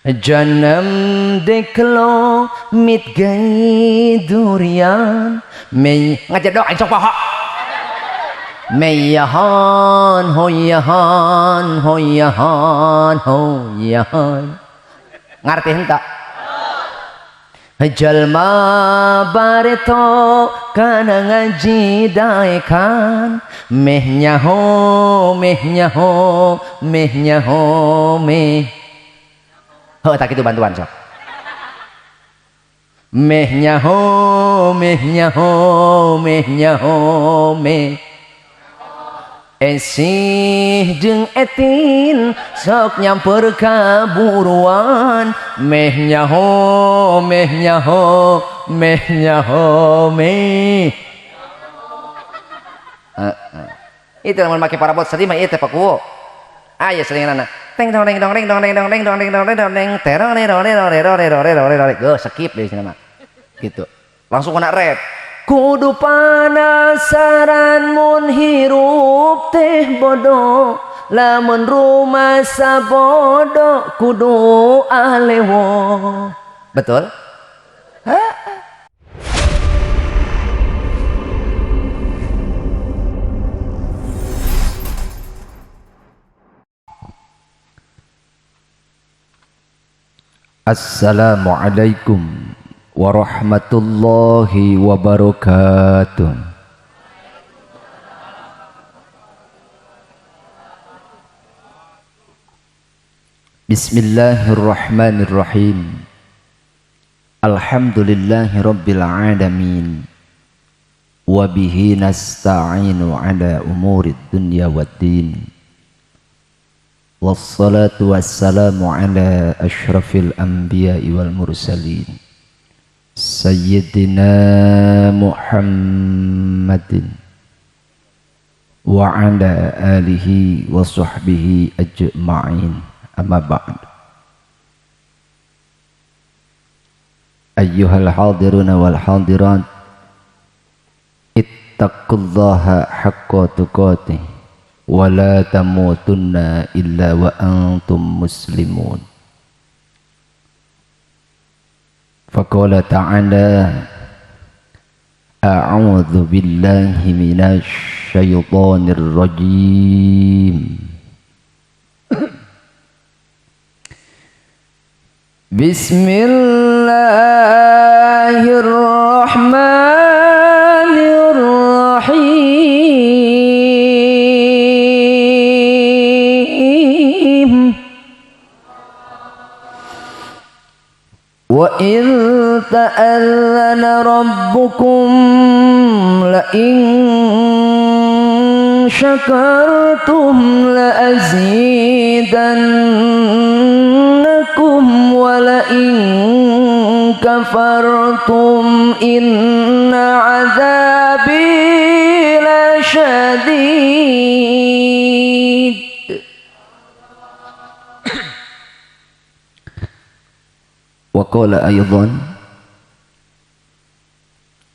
जन्म देख लो मिट गई दूरियां मैं ngajar doa sok paha Meyahan hoyahan hoyahan hoyahan ngerti hentak jalma bareto kana ngaji daikan meh nyaho meh tak itu bantuan sok meh nyaho esih jeung etin sok nyamper ka buruan meh nyaho itu lamun make parabot sedih mah ieu teh pakuwo aya selinganana teng dong deng dong deng dong deng dong deng dong deng dong deng dong deng terong go skip deui cenah mah gitu langsung kena rap kudu panasaran mun hirup teh bodoh lamun rumasa bodoh kudu alewo betul Assalamualaikum warahmatullahi wabarakatuh. Bismillahirrahmanirrahim. Alhamdulillahi rabbil alamin. Wa bihi nasta'inu ala umurid dunya waddin. Wassalatu wassalamu ala ashrafil anbiya'i wal mursalin Sayyidina Muhammadin wa ala alihi wa sahbihi ajma'in amma ba'd. Ayyuhal hadiruna wal hadirat ittaqullaha haqqa tuqatih wa la tamutunna illa wa antum muslimun. Faqala ta'ala a'udzu billahi minasy syaithanir rajim. Bismillahirrahmanirrahim. Wa in ta'allana rabbukum la in syakartum la azidannakum wa la in kafartum inna azabi lasyadid. Wa qala aydan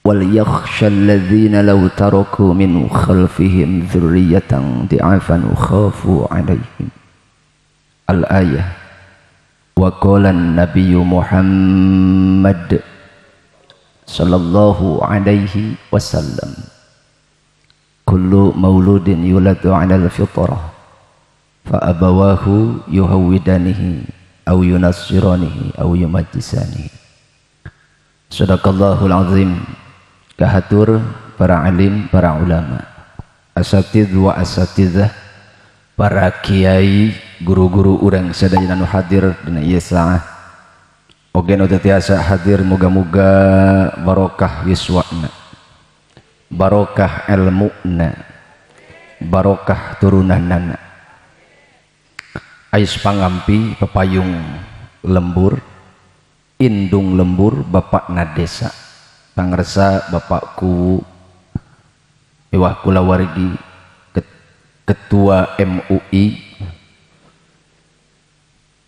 wal yakhshal ladzina law taraku min khalfihim dzurriyyatan di'afan khafu 'alaihim. Al-ayah. Wa qala an-nabiyyu Muhammad sallallahu alaihi wasallam kullu mauludin yuladu 'alal fitrah fa abawahu yuhawwidanihi aw yunassiranihi aw yumajjisanihi. Sadaqallahul azim. Kahatur para alim, para ulama, asatidz wa asatidzah, para kiai, guru-guru urang sadaya nu hadir dina ieu saah. Oge nu teu tiasa hadir muga-muga barokah wiswana, barokah ilmuna, barokah turunanana. Ais pangampi pepayung lembur, indung lembur bapakna desa. Pangresa bapakku Iwah Kulawargi ketua MUI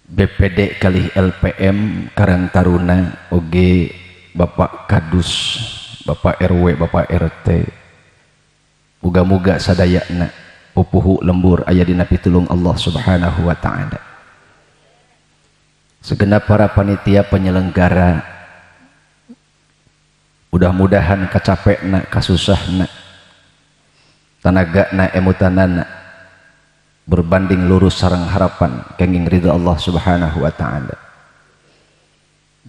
BPD kalih LPM Karang Taruna oge Bapak Kadus, Bapak RW, Bapak RT. Muga-muga sadayana pupuhu lembur aya dina pitulung Allah Subhanahu wa taala. segenap para panitia penyelenggara, mudah-mudahan kacapekna kasusahna tanagana emutanana berbanding lurus sareng harapan kenging ridha Allah Subhanahu wa taala.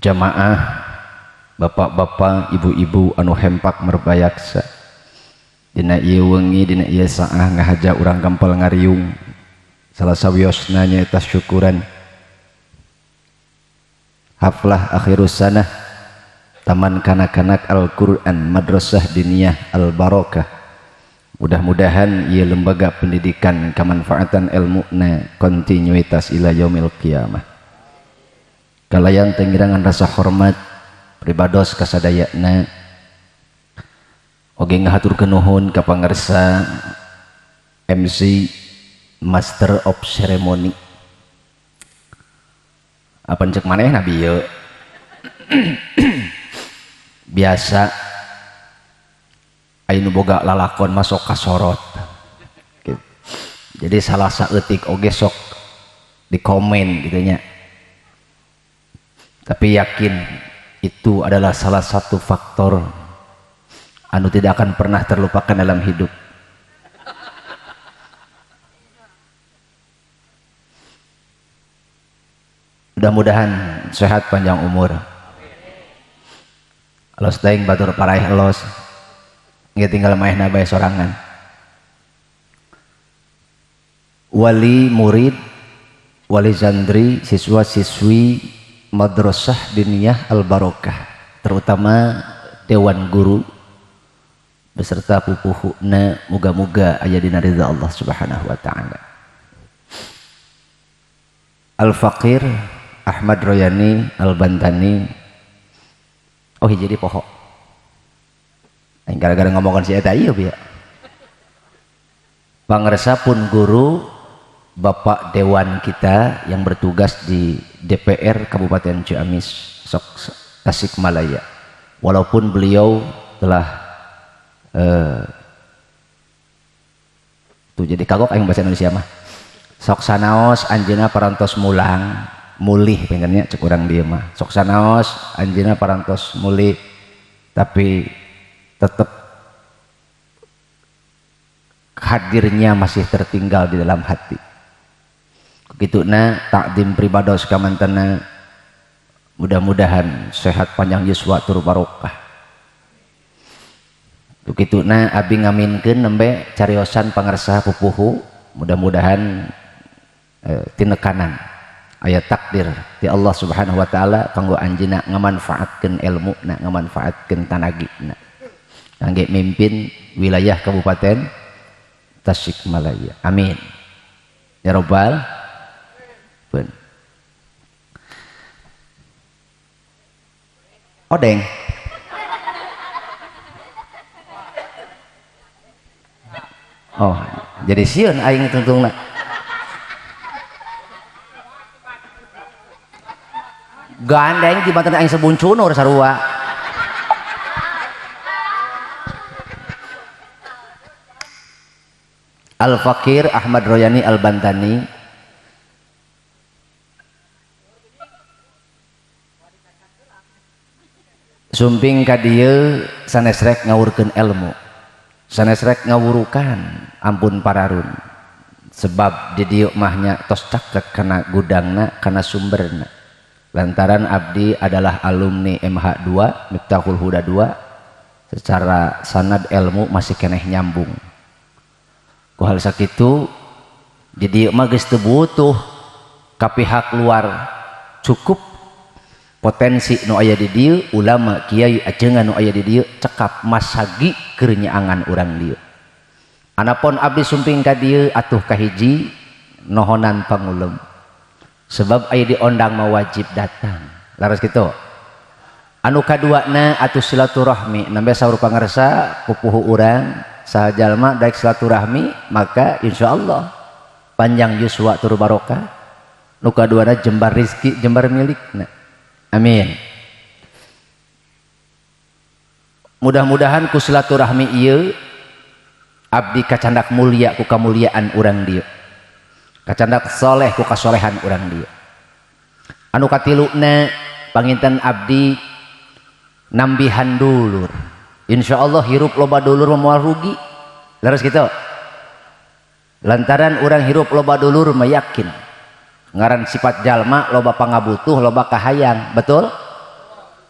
Jamaah bapak-bapak, ibu-ibu anu hempak merbayaksa dina ieu wengi, dina ieu saah ngahaja urang gampal ngariung, salah sawiosna nyaeta syukuran haflah akhirus sanah Taman Kanak-kanak Al-Quran Madrasah Diniyah Al-Barakah. Mudah-mudahan ia lembaga pendidikan kemanfaatan ilmuna kontinuitas ila yaumil qiyamah. Kalayan tengirangan rasa hormat pribados kasadayana oge ngahaturkeun nuhun ka pangarsa MC Master of Ceremony. Apa cek manehna bieu biasa ayeuna boga lalakon masuk kasorot gitu. Jadi salah saeutik oge sok di komen gitu nya, tapi yakin itu adalah salah satu faktor anu tidak akan pernah terlupakan dalam hidup. Mudah-mudahan sehat panjang umur. Alos daing batur paraih elos nggak tinggal maehna bae sorangan. Wali murid, wali santri, siswa-siswi Madrasah Diniyah Al-Barakah, terutama dewan guru beserta pupuhna, muga-muga aya dina ridha Allah Subhanahu wa taala. Al-Faqir Ahmad Royani Al-Bantani, oh jadi pohon gara-gara ngomongkan si eta iya biar pangarsa pun guru Bapak Dewan kita yang bertugas di DPR Kabupaten Ciamis Tasikmalaya, walaupun beliau telah tuh jadi kagok aing bahasa Indonesia mah sok sanaos anjeuna parantos mulang mulih pengennya cek urang dia mah sok sanaos anjeuna parantos mulih, tapi tetap hadirnya masih tertinggal di dalam hati. Begituna takdim pribados kamantana, mudah-mudahan sehat panjang yuswa tur barokah. Begituna abi ngaminkeun nembe cariosan pangarsa pupuhu, mudah-mudahan tinekanan aya takdir di Allah Subhanahu wa taala kanggo anjeunna ngamanfaatkeun ilmuna, ngamanfaatkeun tanagina kangge mimpin wilayah Kabupaten Tasikmalaya. Amin ya robbal pun. Odeng oh jadi sieun aing tungtungna gandeng di banten aing sebuncunur sarua. Al-Faqir Ahmad Royani Al-Bantani, sumping ka dieu sanes rek ngawurkeun ilmu, sanes rek ngawurukan ampun pararun, sebab di dieu mahnya tos caket kana gudangna kana sumberna. Lantaran abdi adalah alumni MH2 Miftahul Huda 2, secara sanad ilmu masih keneh nyambung. Ku hal sakitu jadi mah geus teu butuh ka pihak luar, cukup potensi nu aya di dieu, ulama kiai ajengan nu aya di dieu cekap masagi keur nyaangan urang dieu. Anapun abdi sumping ka dieu atuh kahiji nohonan pangulem, sebab aya di ondang mah wajib datang. Laras kitu. Anu kaduana atuh silaturahmi, nembe saur pangarsa pupuhu urang saha jalma daek silaturahmi, maka insyaallah panjang yuswa tur barokah. Nu kaduana jembar rizki, jembar milikna. Amin. Mudah-mudahan ku silaturahmi ieu abdi kacandak mulia ku kamuliaan urang dieu, kacandak soleh ku kasolehan urang dieu. anu katiluna panginten abdi nambihan dulur, insyaallah hirup loba dulur moal rugi leres gitu. Lantaran orang hirup loba dulur meyakin ngaran sifat jalma loba pangabutuh loba kahayang, betul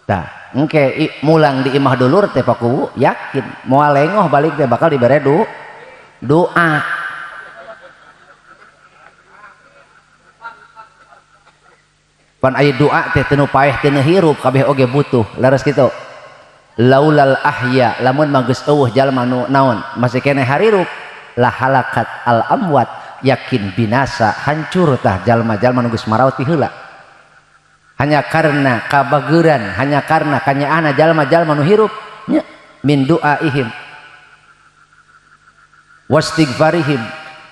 tah engke mulang di imah dulur teh paku yakin moal lengoh balik teh bakal dibere doa. Pan aya doa teh teu paeh teu hirup kabeh oge butuh leres kitu. Laulal ahya lamun mah geus eueuh jalma nu naon masih keneh harirup la halakat al amwat yakin binasa hancur tah jalma-jalma nu geus maraot ti heula. Hanya karena kabageuran, hanya karena kanyaana jalma-jalma nu hirup nya min duaihim wastighfarihim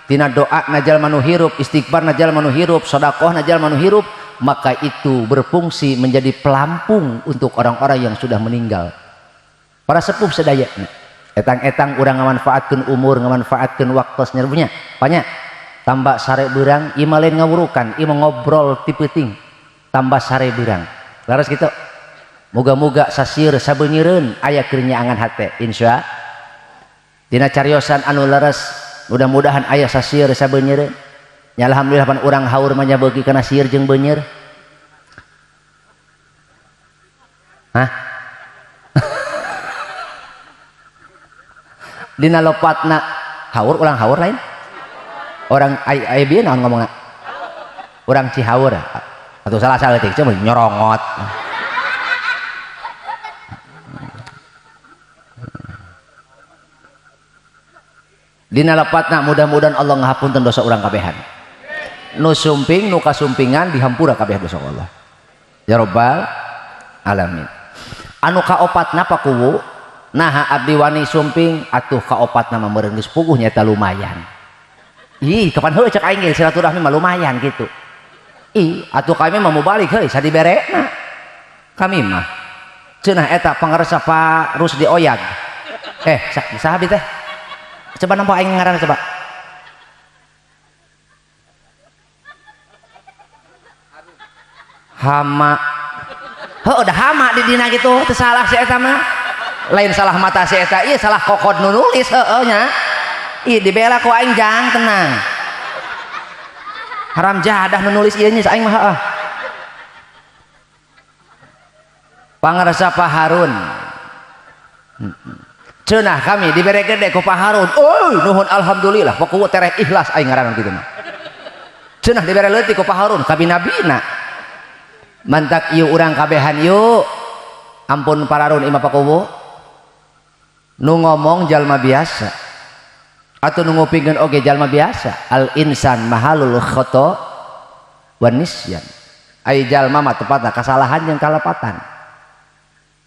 tina doana jalma nu hirup, istighfarna jalma nu hirup, sedekahna jalma nu hirup, maka itu berfungsi menjadi pelampung untuk orang-orang yang sudah meninggal. Para sepuh sedayana etang-etang urang ngamanfaatkeun umur, ngamanfaatkeun waktos nyerbunya panya tambah sare beurang ieu mah lain ngawurukan, ieu mah ngobrol ti peuting tambah sare beurang laras kitu. Moga-moga sasieun sabeuneureun aya keur nyaangan hate insya dina cariosan anu leres mudah-mudahan aya sasieun sabeuneureun nya. Alhamdulillah pan urang haur mah nya beuki kana sieun jeung beuneur. Hah? Dina lopatna haur ulang haur lain orang ai bieu naon ngomongna urang Cihaur atuh salah leutik cuma nyorongot. Dina lopatna mudah-mudahan Allah ngahapunten dosa urang kabehan nu sumping nu kasumpingan dihampura kabeh dosa Allah ya rabbal alamin. Anu kaopatna pakuwu naha abdi wani sumping atuh kaopatna mah meureun geus puguh nyaeta lumayan. Ih kapan heuh cek aing silaturahmi mah lumayan gitu. Ih atuh kami mah mau balik heuh sadiberena kami mah cenah eta pangaresa Pak Rusdi Oyag saha abdi teh coba nampak aing ngaranna coba Hama heuh udah Hama di dina gitu teu salah si eta mah lain salah mata si eta ieu salah kokod nu nulis heueuh nya ieu dibela ku aing jang tenang haram jadah nu nulis ieu nya aing mah heueuh pangaresa Pak Harun cenah kami dibere gede ku Pak Harun nuhun alhamdulillah pokoknya tereh ikhlas aing ngaranna kitu mah cenah dibere leutik ku Pak Harun kabinabina mantak ieu urang kabehan yuk ampun Pararun imah pakuwu nu ngomong jalma biasa atau nu ngupingkeun oge jalma biasa. Al insan mahalul khoto wa nisyan ai jalma mah tepatna kasalahan jeung kalepatan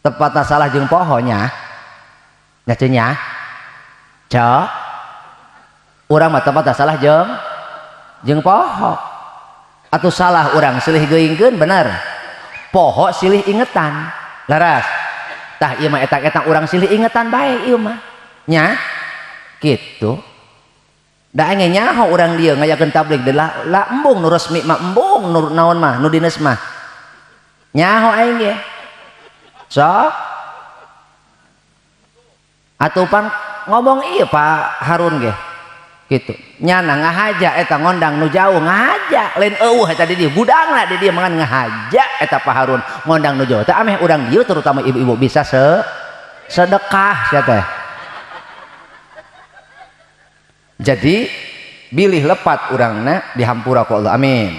tepatna salah jeung pohonya nya teu nya cok urang mah tepatna salah jeung poho atuh salah urang silih geuingkeun bener poho silih ingetan laras tah ieu mah etang-etang urang silih ingetan bae ieu mah nya kitu da engge nyaho urang dieu ngayakeun tabligh de la embung nu resmi mah embung nu naon mah nu dineus mah nyaho aing ge sok atuh pan ngomong ieu Pak Harun ge gitu nyana ngahaja eta ngondang nu jauh ngahaja lain eueuh eta di dieu gudangna di dieu mangan ngahaja eta Pak Harun ngondang nu jauh teh ameh urang dieu terutama ibu-ibu bisa sedekah sia teh. Jadi bilih lepat urangna dihampura ku Allah amin.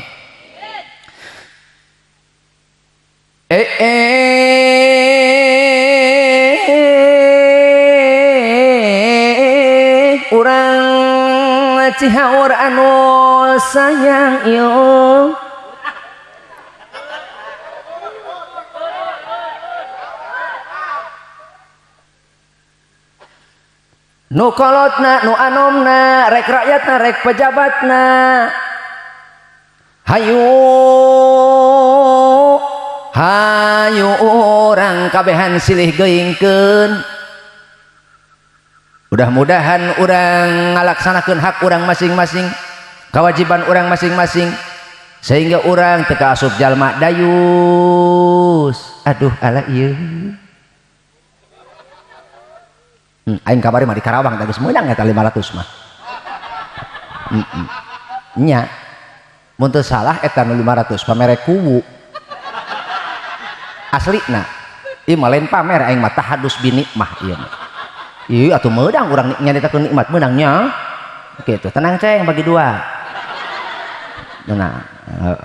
Urang Cihaur anu sayang ieu nu kolotna nu anomna rek rakyatna rek pejabatna hayu urang kabehan silih geuingkeun mudah-mudahan urang ngalaksanakeun hak urang masing-masing kewajiban urang masing-masing sehingga orang teka asup jalma dayus. Aduh ala ieu. Aing kabari mah di Karawang tadi semeunang eta 500 mah. Nya mun teu salah eta nu 500 pamere kuwu. Aslina ieu mah lain pamer aing mah tahadus binikmah ieu mah. Ieu atuh meudang urang nyaritakeun nikmat meunangnya. Kitu tenang ceng bagi dua. Tenang.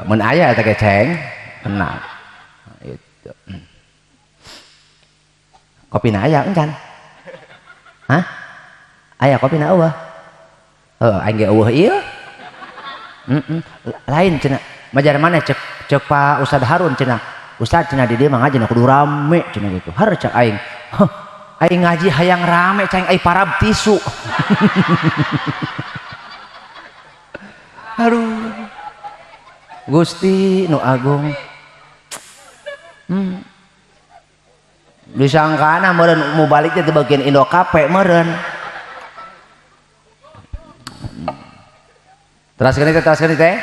Mun aya eta ge ceng, tenang. Itu. Kopina aya encan. Hah? Aya kopina eueuh. Aing ge eueuh ieu. Lain cenah. Majar mana cek Pak Ustad Harun cenah. Ustad cenah di dieu mah ngaji kudu rame cenah gitu. Hareup cek aing. Aing ngaji hayang rame ceng ai parab tisu. Aduh. Gusti nu agung. Disangkana meureun mau balik teh bagian Indo Cafe meureun. Teraskeun teh.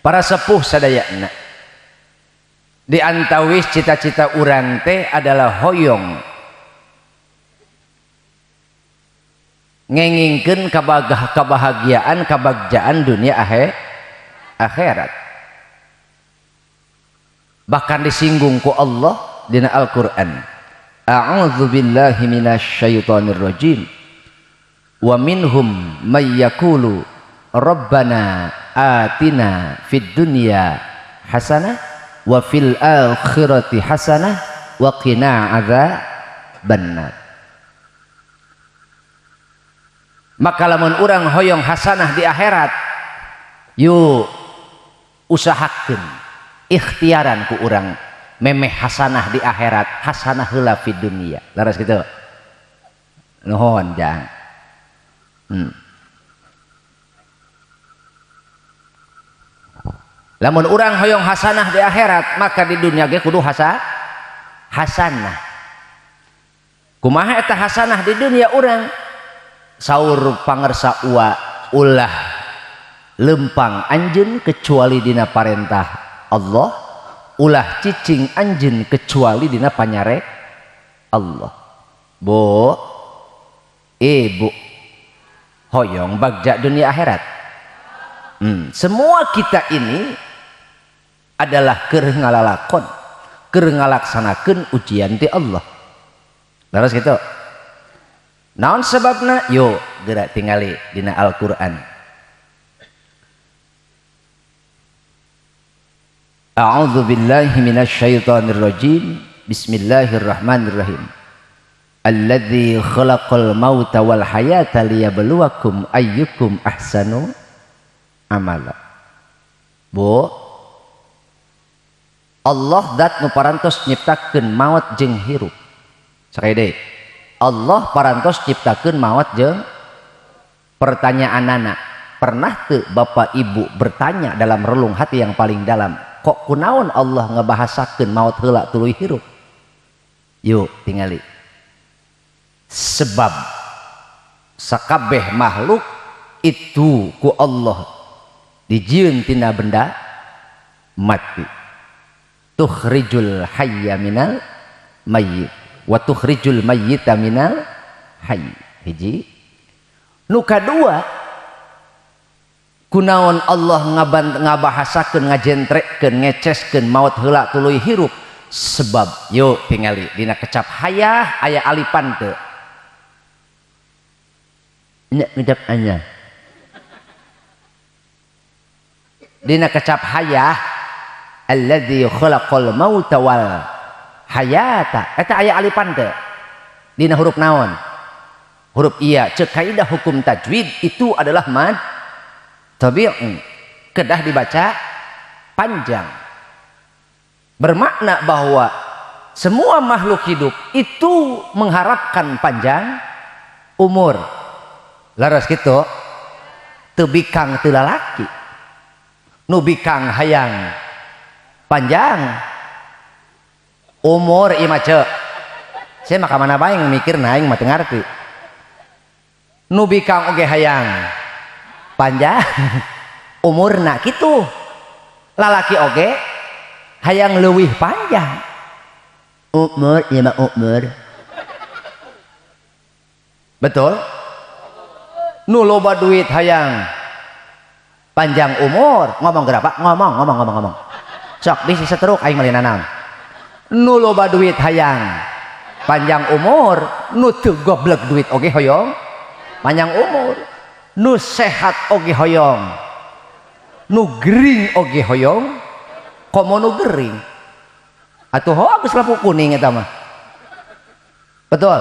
Para sepuh sadayana. Di antawis cita-cita urang teh adalah hoyong ngengingkeun kebahagiaan kabagjaan dunia akhirat. Bahkan disinggung ku Allah dina Al-Qur'an. A'udzu billahi minasyaitonir rajim. Wa minhum may yaqulu rabbana atina fid dunya hasanah wa fil akhirati hasanah wa qina adzabannar. Maka lamun urang hoyong hasanah di akhirat, yuk usahakeun ikhtiaran ku urang memeh hasanah di akhirat, hasanah heula fid dunya. Laras kitu. Nuhun jang. Lamun urang hoyong hasanah di akhirat, maka di dunia ge kudu hasanah. Kumaha eta hasanah di dunia urang? Saur pangersa ulah lempang anjeun kecuali dina parentah Allah, ulah cicing anjeun kecuali dina panyare Allah. Bu, ibu hoyong bagja dunia akhirat. Semua kita ini adalah keur ngalalakon, keur ngalaksanakeun ujian ti Allah. Terus gitu. Naon sebabna? Yo geura tingali dina Al-Qur'an. A'udzu billahi minasyaitonir rajim. Bismillahirrahmanirrahim. Alladzi khalaqal mauta wal hayata liyabluwakum ayyukum ahsanu amala. Bu, Allah dat nu parantos nyiptakeun maut jeung hirup. Sakaya deui. Allah parantos ciptakeun maut jeung pertanyaanana. Pernah teu Bapak Ibu bertanya dalam relung hati yang paling dalam, kok kunaon Allah ngebahasakeun maut heula tuluy hirup? Yuk tingali. Sebab sakabeh makhluk itu ku Allah dijieun tina benda mati. Tukhrijul hayya minal mayyit wa tukhrijul mayyita minal hayy. Hiji. Nu kadua, kunaon Allah ngabahasakeun ngajentrekeun ngeceskeun maut heula tuluy hirup? Sebab yuk tingali dina kecap hayah aya alipan teu? Nya ngedap anya. Dina kecap hayah alladzi khalaqal mauta wal hayata, eta aya alipan teu? Dina huruf naon? Huruf iya. Cek kaidah hukum tajwid itu adalah mad tabi'i, kedah dibaca panjang, bermakna bahwa semua makhluk hidup itu mengharapkan panjang umur. Laras gitu teu bikang teu lalaki, nu bikang hayang panjang umur ieu mah ceuk. Saya mah ka mana bae mikirna aing mah teu ngarti. Nu bikang oge hayang panjang umurna gitu. Lalaki oge hayang leuwih panjang umur ya mah umur betul. Nu loba duit hayang panjang umur ngomong gerapa ngomong sok bisi seteruk aing meulina naon. Nu loba duit hayang panjang umur, nu teu goblok duit oge hoyong panjang umur, nu sehat oge hoyong, nu gering oge hoyong komo nu gering atuh geus lampu kuning eta mah betul.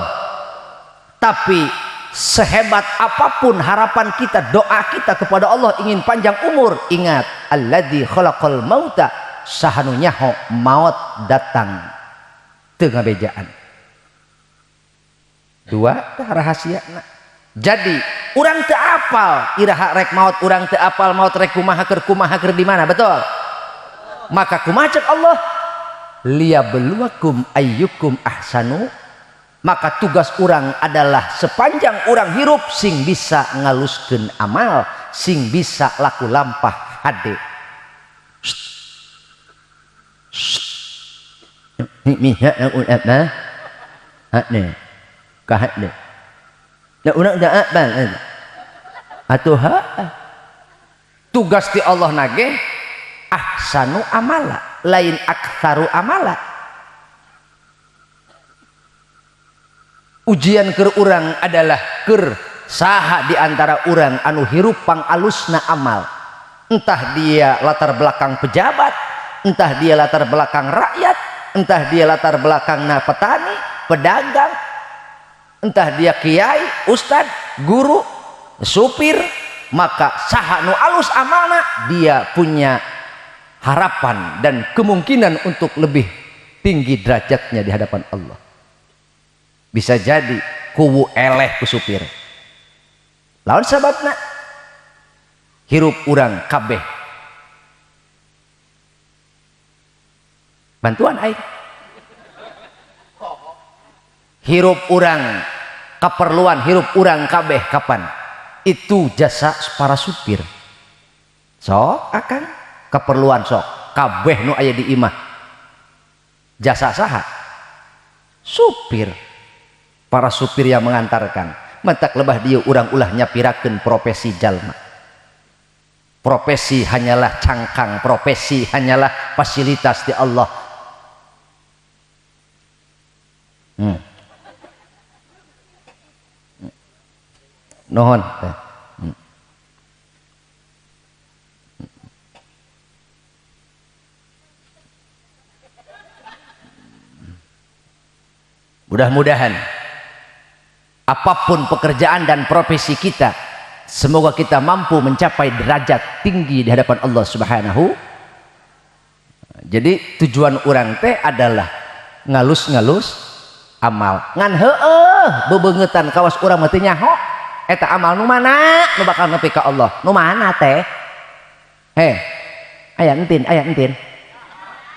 Tapi sehebat apapun harapan kita, doa kita kepada Allah ingin panjang umur, ingat alladzi khalaqal mauta, sahanu nyaho maut datang teu ngabejaan. Dua rahasia. Jadi urang teu apal iraha rek maut, urang teu apal maut rek kumaha keur di mana, betul. Maka kumaha cek Allah, liyabluwakum ayyukum ahsanu. Maka tugas orang adalah sepanjang orang hirup sing bisa ngaluskeun amal, sing bisa laku lampah hade. Mihak na ulat na hade kahade na urang da apal atuh tugas ti Allah nage ahsanu amala lain aktsaru amala. Ujian keur urang adalah keur saha di antara urang anu hirup pangalusna amal, entah dia latar belakang pejabat, entah dia latar belakang rakyat, entah dia latar belakangna petani, pedagang, entah dia kiai, ustad, guru, supir, maka saha nu alus amalna dia punya harapan dan kemungkinan untuk lebih tinggi derajatnya di hadapan Allah. Bisa jadi kuwu eleh ku supir lawan sababna hirup urang kabeh bantuan aing, hirup urang keperluan hirup urang kabeh kapan itu jasa para supir. Sok akan keperluan sok kabeh nu aya di imah jasa saha supir. Para supir yang mengantarkan mentak lebah dia urang ulah nyapirakeun profesi jalma. Profesi hanyalah cangkang, profesi hanyalah fasilitas di Allah. Nuhun. Mudah-mudahan apapun pekerjaan dan profesi kita, semoga kita mampu mencapai derajat tinggi di hadapan Allah Subhanahu. Jadi tujuan orang teh adalah ngalus-ngalus amal. Ngan heueuh bebeungetan kawas urang mah teu nyaho eta amal nu mana nu bakal nepi ka Allah. Nu mana teh? Aya entin.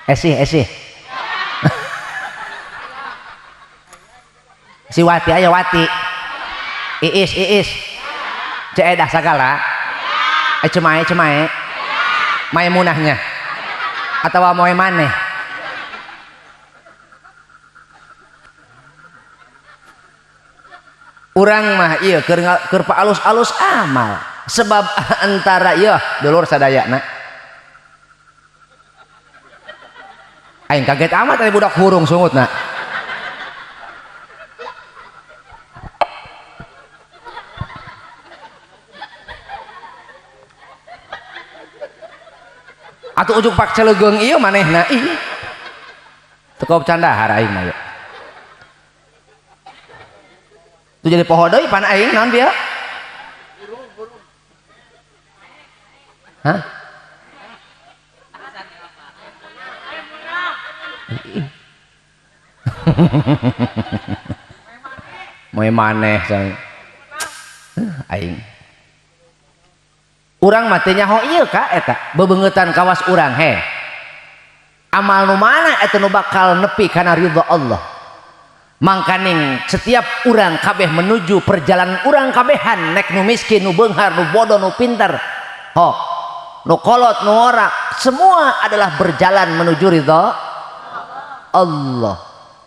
Esih. Si Wati aya Wati, Iis, Ceedah sagala, Cemae, Maimunahnya, atau moe maneh. Urang mah iya keur alus-alus amal, sebab antara iya dulur sadayana. Aing kaget amat aya budak hurung sungutna. Atuh ujuk pak celegeung ieu manehna ih teu candahar aing mah. Tu jadi poho deui pan aing naon dia? Hah? Moe maneh sang aing. Urang mah teh nyaho ieu ka eta bebeungetan kawas urang amal nu mana eta nu bakal nepi kana ridho Allah. Mangkaning setiap urang kabeh menuju perjalanan urang kabehan nek nu miskin nu beunghar nu bodoh nu pinter nu kolot nu ora semua adalah berjalan menuju ridha Allah.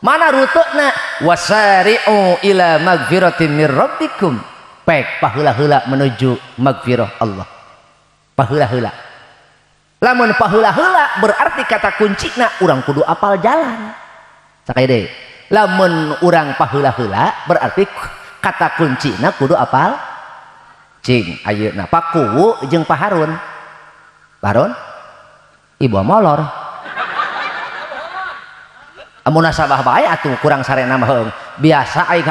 Mana rutena wasari'u ila magfiratin mir rabbikum, pek paheula-heula menuju magfirah Allah, paheula-heula. Lamun paheula-heula berarti kata kuncina urang kudu apal jalan sakaya deui. Lamun urang paheula-heula berarti kata kuncina kudu apal cing ayeuna Pakuwu jeung Pak Harun. Harun ibu molor munasabah bae atuh kurang sarena mah heung. Biasa aya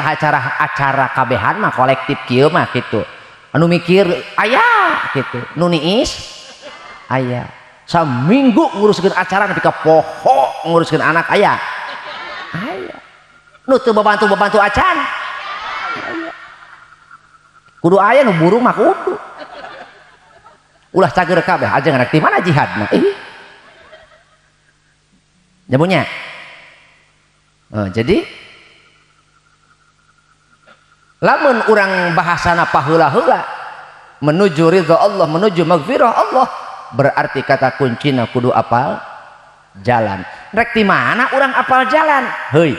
acara kabehan mah kolektif kieu mah kitu. Anu mikir aya kitu, nu niis aya. Saminggu nguruskeun acara nepi ka poho nguruskeun anak aya. Aya. Nu teu bantu acan. Aya. Kudu aya nu burung mah kudu. Ulah cager kabeh aja nganak di mana jihadna. Nyambungnya. Jadi lamun urang bahasana paheula-heula menuju ridha Allah, menuju magfirah Allah, berarti kata kuncina kudu apal jalan. Rek di mana urang apal jalan? Heuy.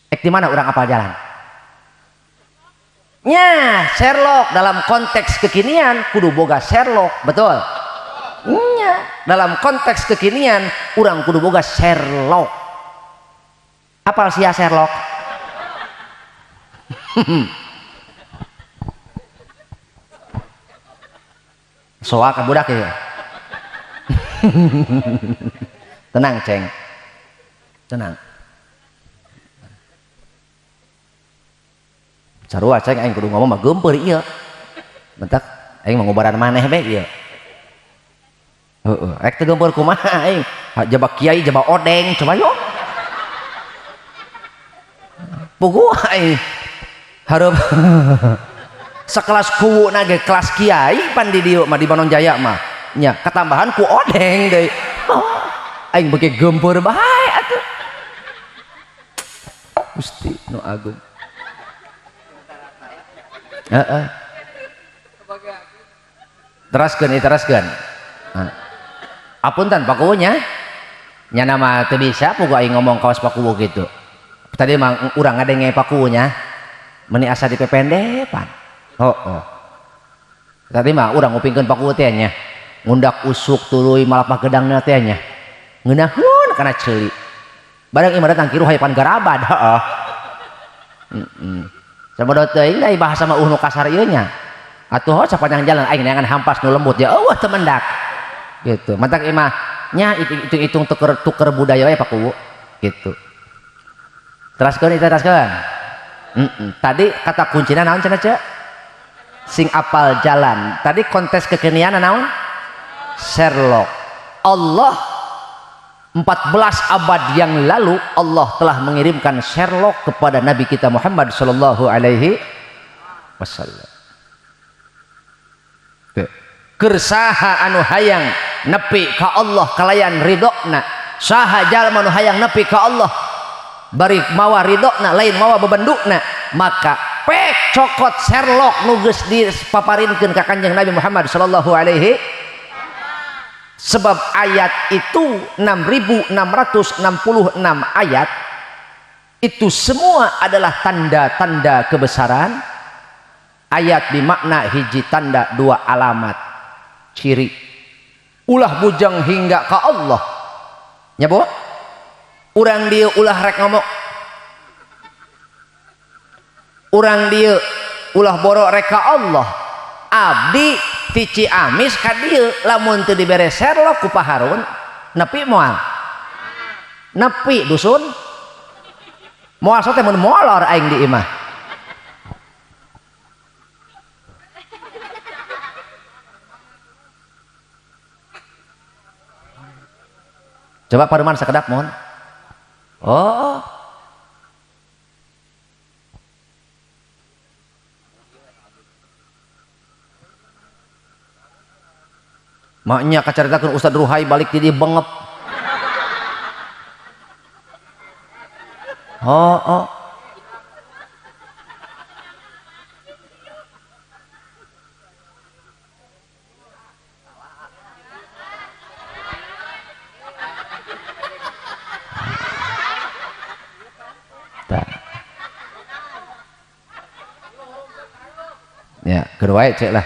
Rek di mana urang apal jalan? Nya, Sherlock dalam konteks kekinian kudu boga Sherlock, betul? Nya, dalam konteks kekinian urang kudu boga Sherlock. Apal sia Sherlock? Soak budak ya. Tenang, Ceng. Tenang. Sarua Ceng aing kudu ngomong mah geumpeur ieu. Mentak aing ngobaran maneh be ieu. Heeh, rek teu geumpeur kumaha aing. Jabak kiai, jabak odeng, coba yuk. Pugu aing hareup sakelas kuwu na ge kelas kiai pan di dieu mah di Bandung Jaya mah nya katambahan ku odeng deui. Aing beuki geumpeur bae atuh. Gusti nu agung. Heeh. Teraskeun. Apunten Pakuwu nya. Nya nama teu bisa pugu aing ngomong kawas Pakuwu gitu. Tadi mah urang ngadenge Pakuwu nya. Meni asa dipependepan. Tadi mah urang ngupingkeun Pakuwu teh nya. Ngundak usuk tuluy malapah gedangna teh nya. Ngeunaheun kana ceuli. Barang ieu datang kiru hayapan garabad, heeh. Sabada teuing da bahasa mah nu kasar ieu nya. Atuh sapanjang jalan aing neangan hampas nu lembut ya eueuh teu mendak. Gitu. Mantak ieu mah nya hitung tuker budaya we Pakuwu gitu. Teraskeun. Tadi kata kuncina naon cenah ce? Sing apal jalan. Tadi kontes kekinian naon? Sherlock. Allah 14 abad yang lalu Allah telah mengirimkan Sherlock kepada Nabi kita Muhammad sallallahu alaihi wasallam. Keur saha anu hayang nepi ka Allah kalayan ridona, saha jalma anu hayang nepi ka Allah bari mawa ridona lain mawa bebendukna, maka pek cokot Sherlock nu geus dipaparinkeun ka Kanjeng Nabi Muhammad sallallahu alaihi. Sebab ayat itu 6666 ayat itu semua adalah tanda-tanda kebesaran. Ayat dimakna hiji tanda, dua alamat ciri ulah bujang hingga ka Allah nya bo. Urang dieu ulah rek ngomong, urang dieu ulah borok rek ka Allah. Abdi ti Ciamis ka dieu lamun teu dibere Sherlock ku Pak Harun nepi moal, nepi dusun moal sote mun molor aing di imah. Coba paruman sakedap mohon. Oh, maknya kacaritakeun Ustad Ruhai balik di bengep. Oh. kedua cek lah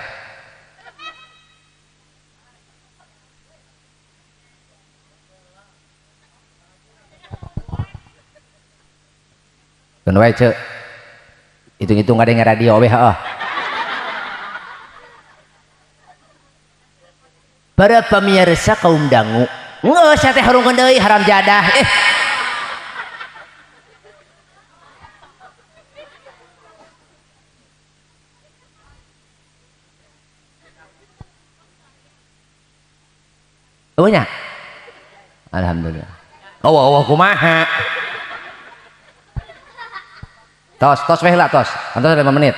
kedua cek hitung-hitung ada yang radio WHO para pemirsa kaum dangu nggak usah teh harung deui haram jadah nya alhamdulillah oh kumaha tos weh lah tos 5 menit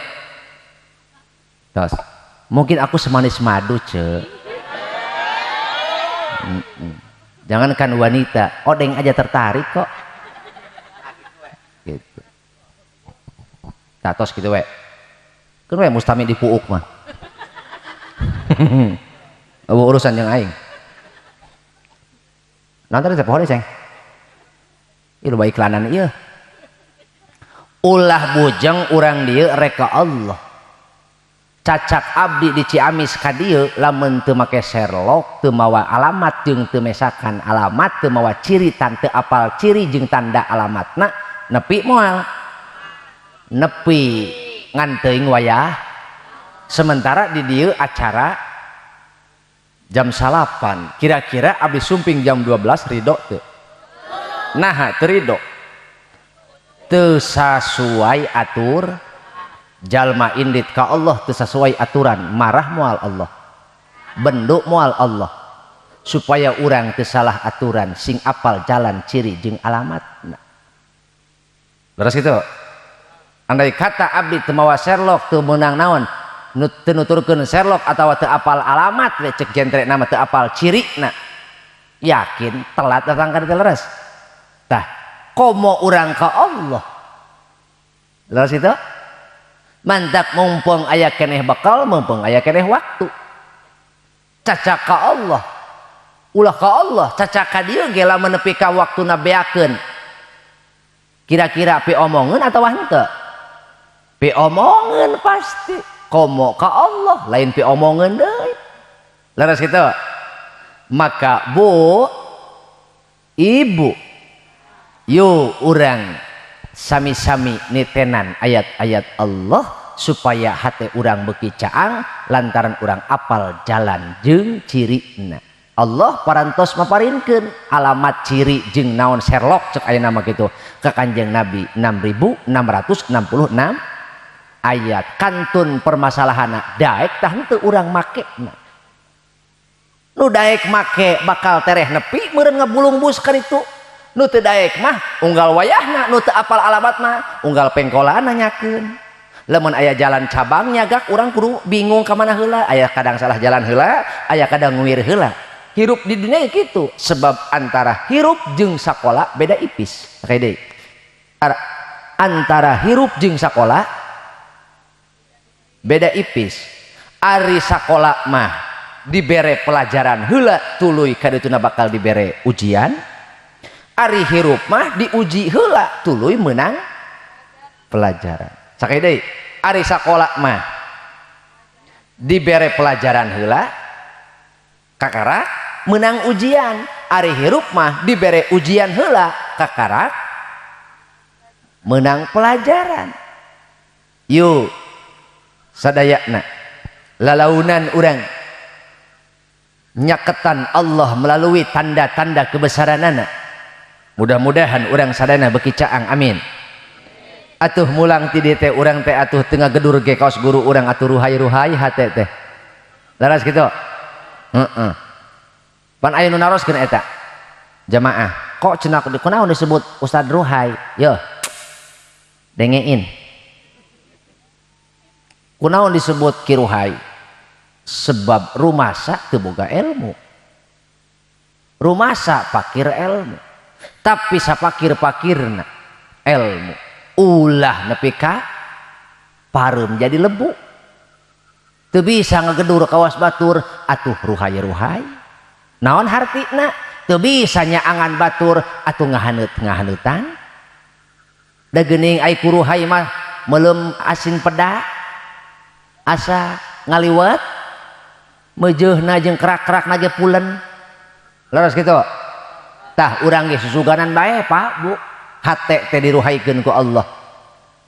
tos mungkin aku semanis madu ce jangankan wanita odeng aja tertarik kok gitu nah tos gitu weh kan weh mustami dipuuk mah urusan yang aing nanti ada pohon ceng itu baik iklanan iya ulah bujeng urang dia reka Allah cacak abdi di Ciamis ka dieu lamun teu make Sherlock teu mawa alamat jeung teu mesakan alamat teu mawa ciri teu apal ciri jeung tanda alamatna nepi moal nepi ngan teuing wayah sementara di dieu acara jam 8 kira-kira abdi sumping jam 12 ridho tuh nah terido teu sesuai atur jalma indit ka Allah teu sesuai aturan marah moal Allah benduk moal Allah supaya urang teu salah aturan sing apal jalan ciri jeung alamat beres gitu andai kata abdi teu mawa Sherlock teu meunang naon teu nuturkeun Sherlock atawa teu apal alamat we cek jentre nama teu apal cirina yakin telat datang ka dieu leres tah komo urang ka Allah leres itu mantak mumpung aya keneh bakal mumpung aya keneh waktu cacak ka Allah ulah ka Allah cacak ka dieu ge lamun nepi ka waktuna beakeun kira-kira pi omongeun atawa henteu pi omongeun pasti komo ka Allah lain pi omongeun deui leres kitu maka bu ibu yu urang sami-sami nitenan ayat-ayat Allah supaya hati urang beuki caang lantaran urang apal jalan jeung cirina Allah parantos maparinkeun alamat ciri jeung naon Sherlock cek aya nama kitu ka Kanjeng Nabi 6666 ayat kantun permasalahanna daek tah henteu urang make nu daek make bakal tereh nepi meureun ngabulung-bus ka ditu nu teu daek mah unggal wayahna nu teu apal alamat mah unggal pengkolan nanyakeun lamun aya jalan cabang nyagak urang kudu bingung ka mana heula aya kadang salah jalan heula aya kadang nguir heula hirup di dunia kitu sebab antara hirup jeung sakola beda ipis kayak deui antara hirup jeung sakola beda ipis ari sakola mah dibere pelajaran heula tuluy kadituna bakal dibere ujian ari hirup mah diuji heula tuluy menang pelajaran sakaya deui ari sakola mah dibere pelajaran heula kakara menang ujian ari hirup mah dibere ujian heula kakara menang pelajaran yuk sadayana lalaunan urang nyaketan Allah melalui tanda-tanda kebesaranana mudah-mudahan urang sadana beuki caang amin atuh mulang ti dieu teh urang teh atuh teu ngagedur ge kaos guru urang atuh ruhai-ruhai hate teh laras kitu heeh pan aya nu naroskeun eta jamaah kok cenah kunaon disebut Ustad Ruhai yo dengein kunaon disebut kiruhai sebab rumasa teu boga ilmu rumasa pakir ilmu tapi sapakir-pakirna ilmu ulah nepi ka pareum jadi lebu teu bisa ngagedur kawas batur atuh ruhai-ruhai naon hartina teu bisa nyaangan batur atuh ngahaneut-ngahaneutan da geuning ai kuruhai mah meulem asin peda asa ngaliwat mejeuhna jeung kerak-kerakna ge pulen leres kitu tah urang ge susuganan bae Pak Bu hate teh diruhaikeun ku Allah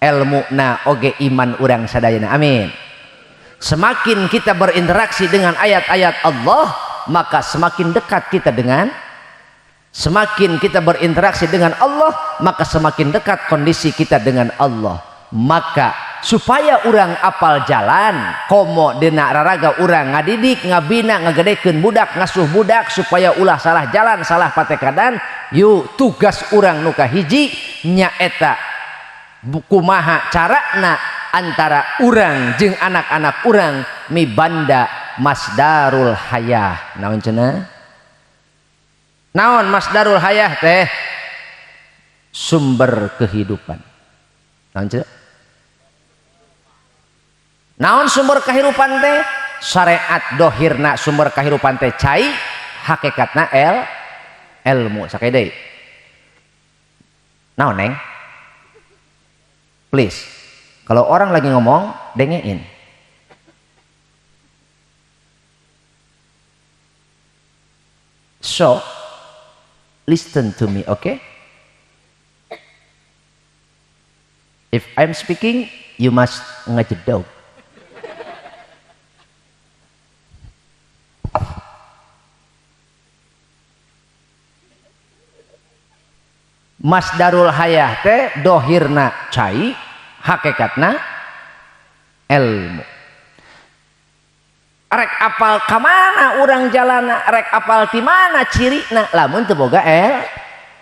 ilmuna oge iman urang sadayana amin. Semakin kita berinteraksi dengan ayat-ayat Allah maka semakin dekat kita dengan semakin kita berinteraksi dengan Allah maka semakin dekat kondisi kita dengan Allah. Maka supaya orang apal jalan komo dina raraga orang ngadidik ngabina ngagedekeun budak ngasuh budak supaya ulah salah jalan salah patekadan yuk tugas orang nuka hiji nyaeta kumaha carana antara orang jeung anak-anak orang mibanda masdarul hayah naon cenah naon masdarul hayah teh sumber kehidupan naon cenah naon sumber kehidupan teh syariat dohirna sumber kehidupan teh cai hakikatna ilmu sakaya deui naon neng please kalau orang lagi ngomong dengein so listen to me okay if I'm speaking you must ngejedog masdarul hayah teh dohirna cai hakikatna ilmu rek apal kamana urang jalana rek apal ti mana cirina lamun teu boga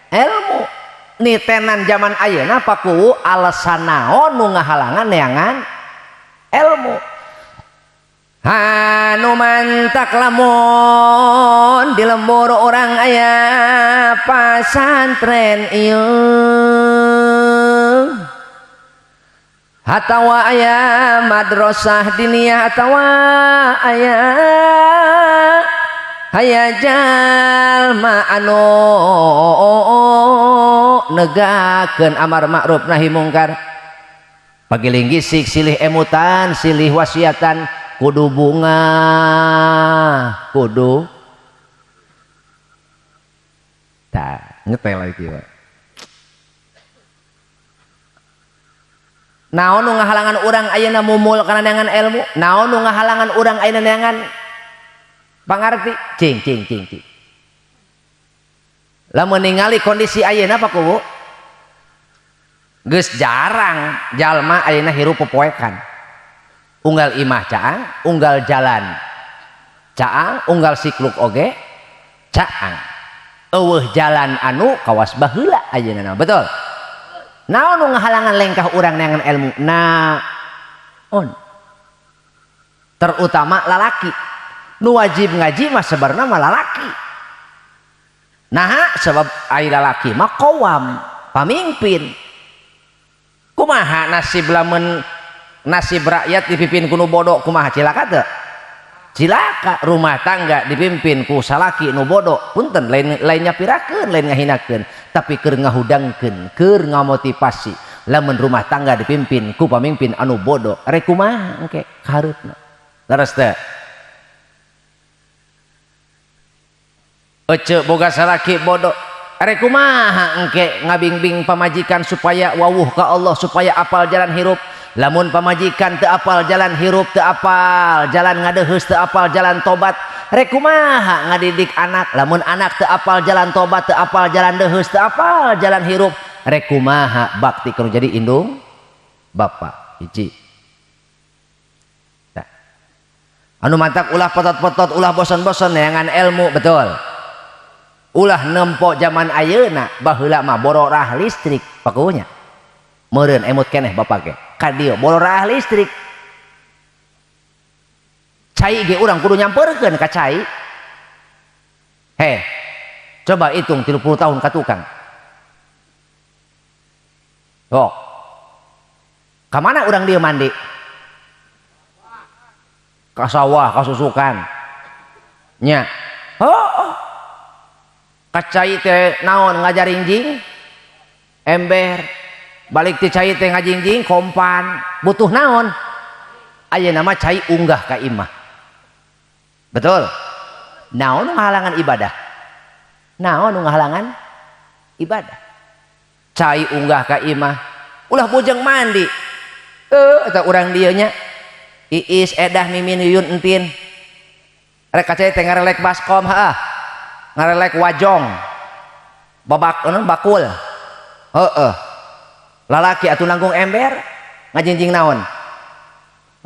ilmu nitenan zaman ayeuna paku alasan naon nu ngahalangan neangan ilmu anu mantak lamun di lembur orang aya pasantren ieu atawa aya madrasah diniyah atawa aya jalma anu negakeun amar ma'ruf nahi mungkar pagiling gisik silih emutan silih wasiatan kudu bunga kudu tak ngetel lagi Pak naon nu ngahalangan urang ayeuna mumul kana neangan ilmu naon nu ngahalangan urang ayeuna neangan pangarti cing lamun ningali kondisi ayeuna Pak Kubu geus jarang jalma ayeuna hirup popoekan unggal imah caang unggal jalan caang unggal sikluk oge caang eueuh jalan anu kawas baheula ayeuna betul naon nu ngahalangan lengkah urang neangan ilmu naon terutama lalaki nu wajib ngaji mah sebenarnya mah lalaki nah sebab ai lalaki mah qawam pamimpin kumaha nasib lamun nasib rakyat dipimpin ku nu bodoh kumaha cilaka teu cilaka rumah tangga dipimpin ku salaki nu bodoh punten lain nyapirakeun lain ngahinakeun tapi keur ngahudangkeun keur ngamotivasi lamun rumah tangga dipimpin ku pamimpin anu bodoh rek kumaha engke kahareupna leres teu ece boga salaki bodoh rek kumaha engke ngabingbing pamajikan supaya wawuh ka Allah supaya apal jalan hirup lamun pamajikan teu apal jalan hirup teu apal jalan ngadeheus teu apal jalan tobat rek kumaha ngadidik anak lamun anak teu apal jalan tobat teu apal jalan deheus teu apal jalan hirup rek kumaha bakti keur jadi indung bapa hiji nah. Anu mantak ulah potot-potot ulah bosan-bosan neangan ilmu betul ulah nempo zaman ayeuna baheula mah bororah listrik pakunya meureun emut keneh bapak ge kadio bororah listrik cai ge urang kudu nyamperkeun ka cai coba hitung 30 tahun ka tukang kamana urang dia mandi ka sawah ka susukan nya ka cai teh naon ngajaringjing ember balik ti cai teh ngajingjing kompan butuh naon aya nama cai unggah ka imah. Betul. Naon ngahalangan ibadah? Naon ngahalangan ibadah? Cai unggah ka imah ulah bojeng mandi. Eta urang dieu nya iis edah mimin yuyun entin rek kacai teh ngarelek baskom heeh ngarelek wajong babak bakul heeh lalaki atuh nanggung ember ngajingjing naon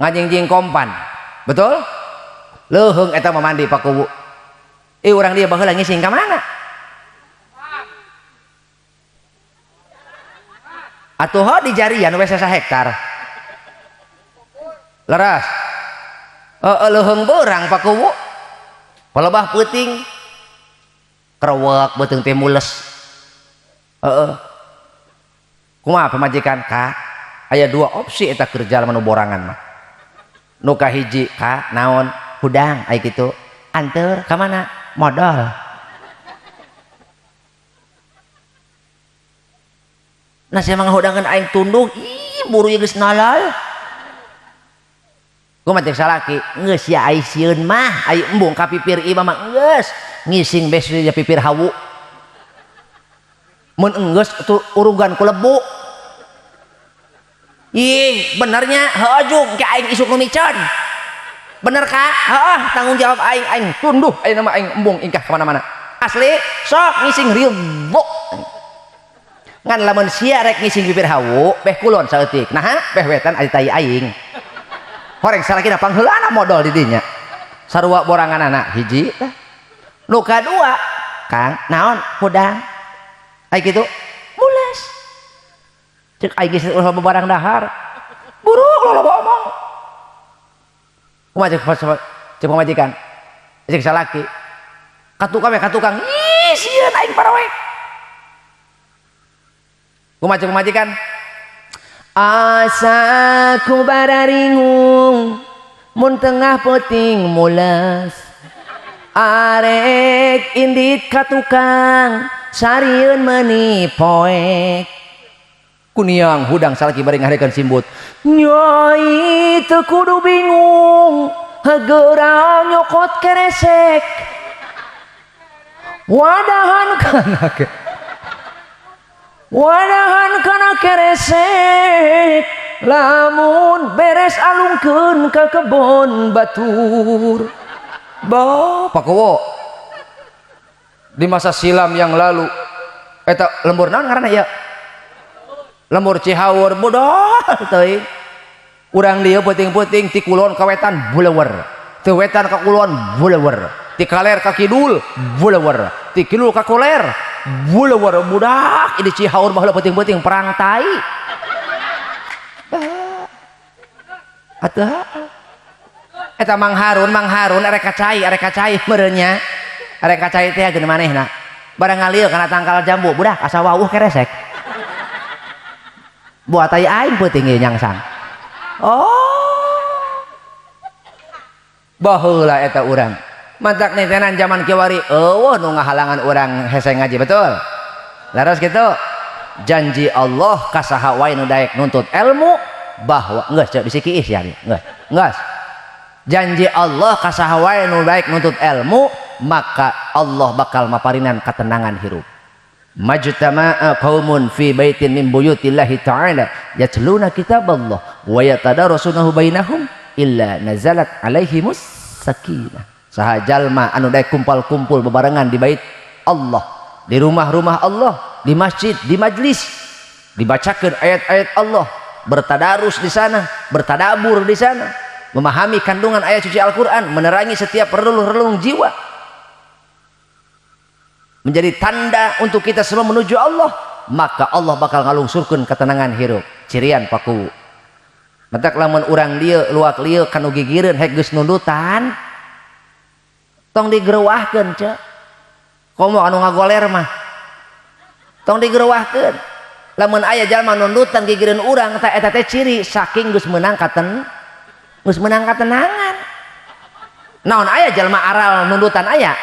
ngajingjing kompan betul leuheung eta mah mandi pakuwu urang dia baheula ngising ka mana atuh di jarian we 1 hektar leras leuheung beurang pakuwu palebah peuting krewek beuteung teh mules kumaha pamajikan ka aya 2 opsi eta kerja manu borangan mah nu kahiji ka naon hudang aya kitu anteur ka mana modal nah saya manghudangan aing tunduk ih buru geus nalal gua mah salaki geus ya ai sieun mah ai embung ka pipir imah mah geus ngising bes di pipir hawu mun enggeus tuh urugan ku lebu ih benernya heuh ke aing isuk nu micon bener ka heeh tanggung jawab aing tunduh aing nama aing embung ingkah ka mana-mana asli sok ngising ribu ngan lamun sia rek ngising bibir hawu beh kulon saeutik nah beh wetan ari tai aing horeng salakina pangheulana modal di dinya sarua boranganana hiji tah nu kadua Kang naon hudang ai kitu mules cek aing geus ulah barang dahar buruk loba omong kumaha cek pamajikan cek salaki katukang ih sieun aing parawe kumaha cek pamajikan asa ku bararingung mun tengah peuting mules arek indit ka tukang sarieun meuni poek kuniang hudang salaki bari ngaharekeun simbut nyai teu kudu bingung hegeura nyokot keresek wadahan kana keresek lamun beres alungkeun ka kebon batur pakowo di masa silam yang lalu eta lembur naon ngaranna ya lembur Cihaur bodoh teuing urang dieu peuting-peuting ti kulon ka wetan bulewer teu wetan ka kulon bulewer ti kaler ka kidul bulewer ti kidul ka koler bulewer budak di Cihaur baheula peuting-peuting perang tai atuh eta Mang Harun arek kacai meureunnya arek kacai teh geus manehna barang ngalieu kana tangkal jambu budak asa wawuh keresek buat aing peuting ieu nyangsang baheula eta urang mantak netenan zaman kiwari eueuh nu ngahalangan urang hese ngaji betul laras kitu janji Allah ka saha wae nu daek nuntut ilmu bahwa geus cek bisi kiis ya geus janji Allah ka saha wae nu daek nuntut ilmu maka Allah bakal maparinan ketenangan hirup majtama'a qaumun fi baitin min buyutillahi ta'ala yatluna kitaballah wa yatadarasunahu bainahum illa nazalat alaihimus sakinah saha jalma anu daek kumpul-kumpul bebarengan di bait Allah di rumah-rumah Allah di masjid di majlis dibacakeun ayat-ayat Allah bertadarus di sana bertadabur di sana memahami kandungan ayat suci Al-Qur'an menerangi setiap relung-relung jiwa menjadi tanda untuk kita semua menuju Allah maka Allah bakal ngalungsurkeun ketenangan hirup cirian paku matak lamun urang dieu luak lieu kanu gigireun hek geus nundutan tong digerewahkeun cek komo anu ngagoler mah tong digerewahkeun lamun aya jalma nundutan gigireun urang eta teh ciri saking geus meunang katenangan naon aya jalma aral nundutan aya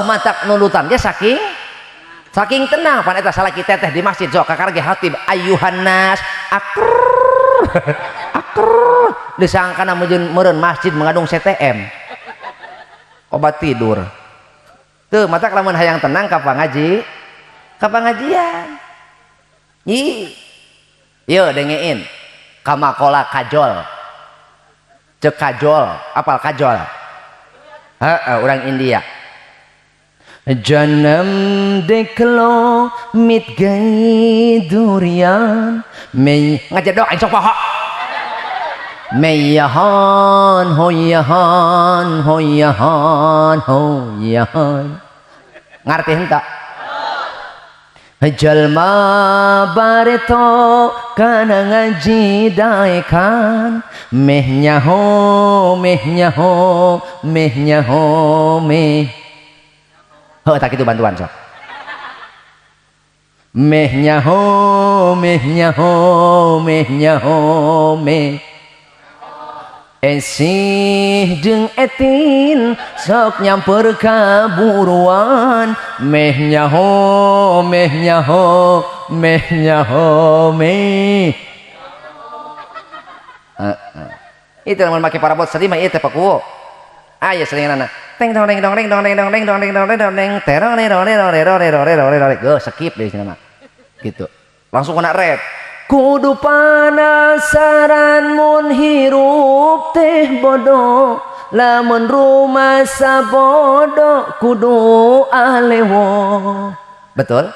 matak nundutan ge saking tenang pan eta salaki teteh di masjid sok kakarge hatib ayuhan nas disangka meureun masjid mengandung CTM obat tidur tuh matak lamun hayang tenang ka pangajian yo dengein kamakola kajol cek kajol apal kajol orang India Janam deklo mit gay durian ngajar doa insok paha Meyahan hoyahan hoyahan hoyahan ngerti hentak jalma bareto kana ngaji daekan meh tak itu bantuan sok meh Esih jeung etin sok nyamper ka buruan meh nyaho itu lamun make parabot sedih mah ieu teh pakuwo aya selinganana teng dong deng dong deng dong deng dong deng dong deng dong deng dong deng terong go skip deui cenah mah gitu langsung kena rap kudu panasaran mun hirup teh bodoh lamun rumah sabodo kudu alewo betul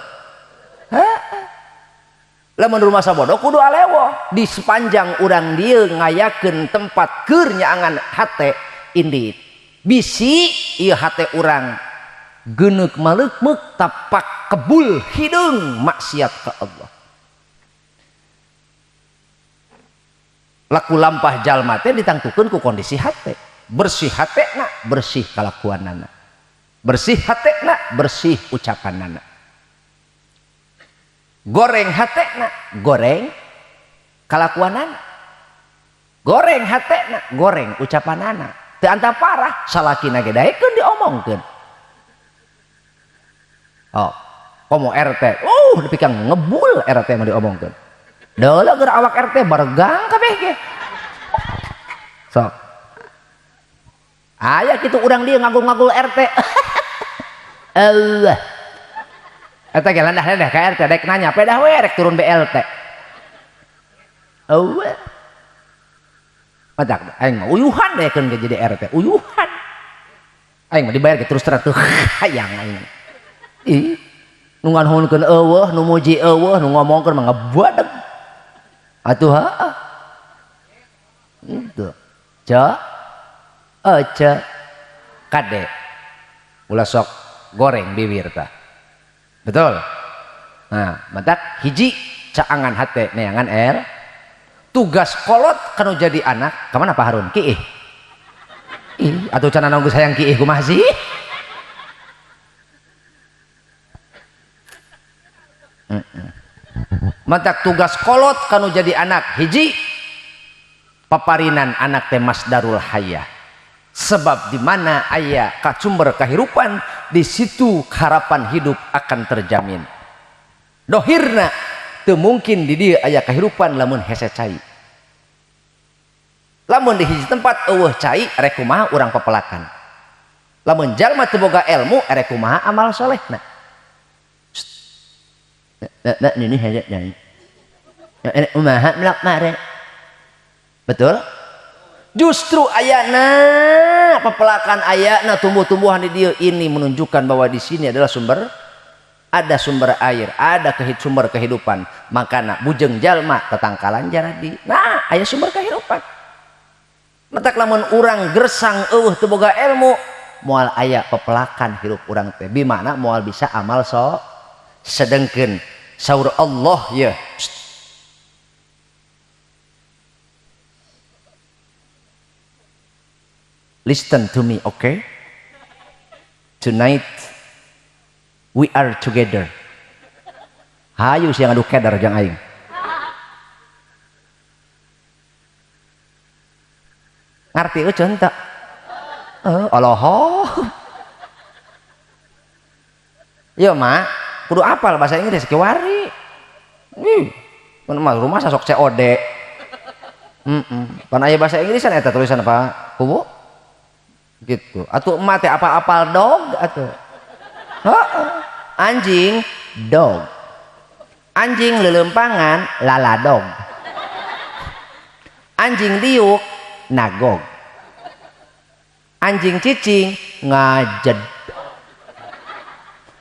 lamun rumah sabodo kudu alewo di sepanjang urang dieu ngayakeun tempat keur nyaangan hate indit bisi ieu hate urang geuneuk maleukmeuk tapak kebul hideung maksiat ka Allah laku lampah jalma teh ditangtukeun ku kondisi hate bersih hatena bersih kalakuanana bersih hatena bersih ucapanana goreng hatena goreng kalakuanana goreng hatena goreng ucapanana teu anta parah salakina ge daekeun diomongkeun oh komo RT dipikang ngebul RT mah diomongkeun deuleuh keur awak RT baregang kabeh ge sok aya kitu urang dia ngagul-ngagul RT Allah eta ge landah ka RT daek nanya pedah we rek turun BLT Allah madak aing mah uyuhan daekeun ge jadi RT uyuhan aing mah dibayar ge terus terang teu hayang aing ih nu nganhunkeun eueuh nu muji eueuh nu ngomongkeun mah ngebadeg atuh itu aja kade ulah sok goreng bibir tah betul nah matak hiji caangan hate neangan tugas kolot kanu jadi anak kemana Pak Harun kiih atuh can nunggu sayang kiih kumaha sih matak tugas kolot kanu jadi anak hiji paparinan anak teh masdarul hayah sebab di mana aya sumber kehidupan di situ harapan hidup akan terjamin dohirna teu mungkin di dieu aya kehidupan lamun hese cai lamun di hiji tempat eueuh cai arek kumaha urang papelakan lamun jalma teu boga ilmu arek kumaha amal solehna ini hanya nyai umaha melak mare betul justru ayana papelakan ayana tumbuh-tumbuhan di dia ini menunjukkan bahwa di sini adalah sumber air ada sumber kehidupan makana bujeng jalma tetangkalan jaradi nah aya sumber kehidupan matak lamun urang gersang eueuh teu boga ilmu moal aya papelakan hirup urang teh bi mana moal bisa amal sedengkeun saur Allah ya listen to me okay tonight we are together hayu siang adu kedar jang aing ngarti euceun teu Aloho ya mak kudu apal bahasa Inggris kiwari rumah sosok COD Pan aya bahasa Inggrisan eta tulisan apa kubu gitu atuh emak teh apa apal dog atuh anjing dog anjing lelempangan laladog anjing diuk nagog anjing cicing ngajed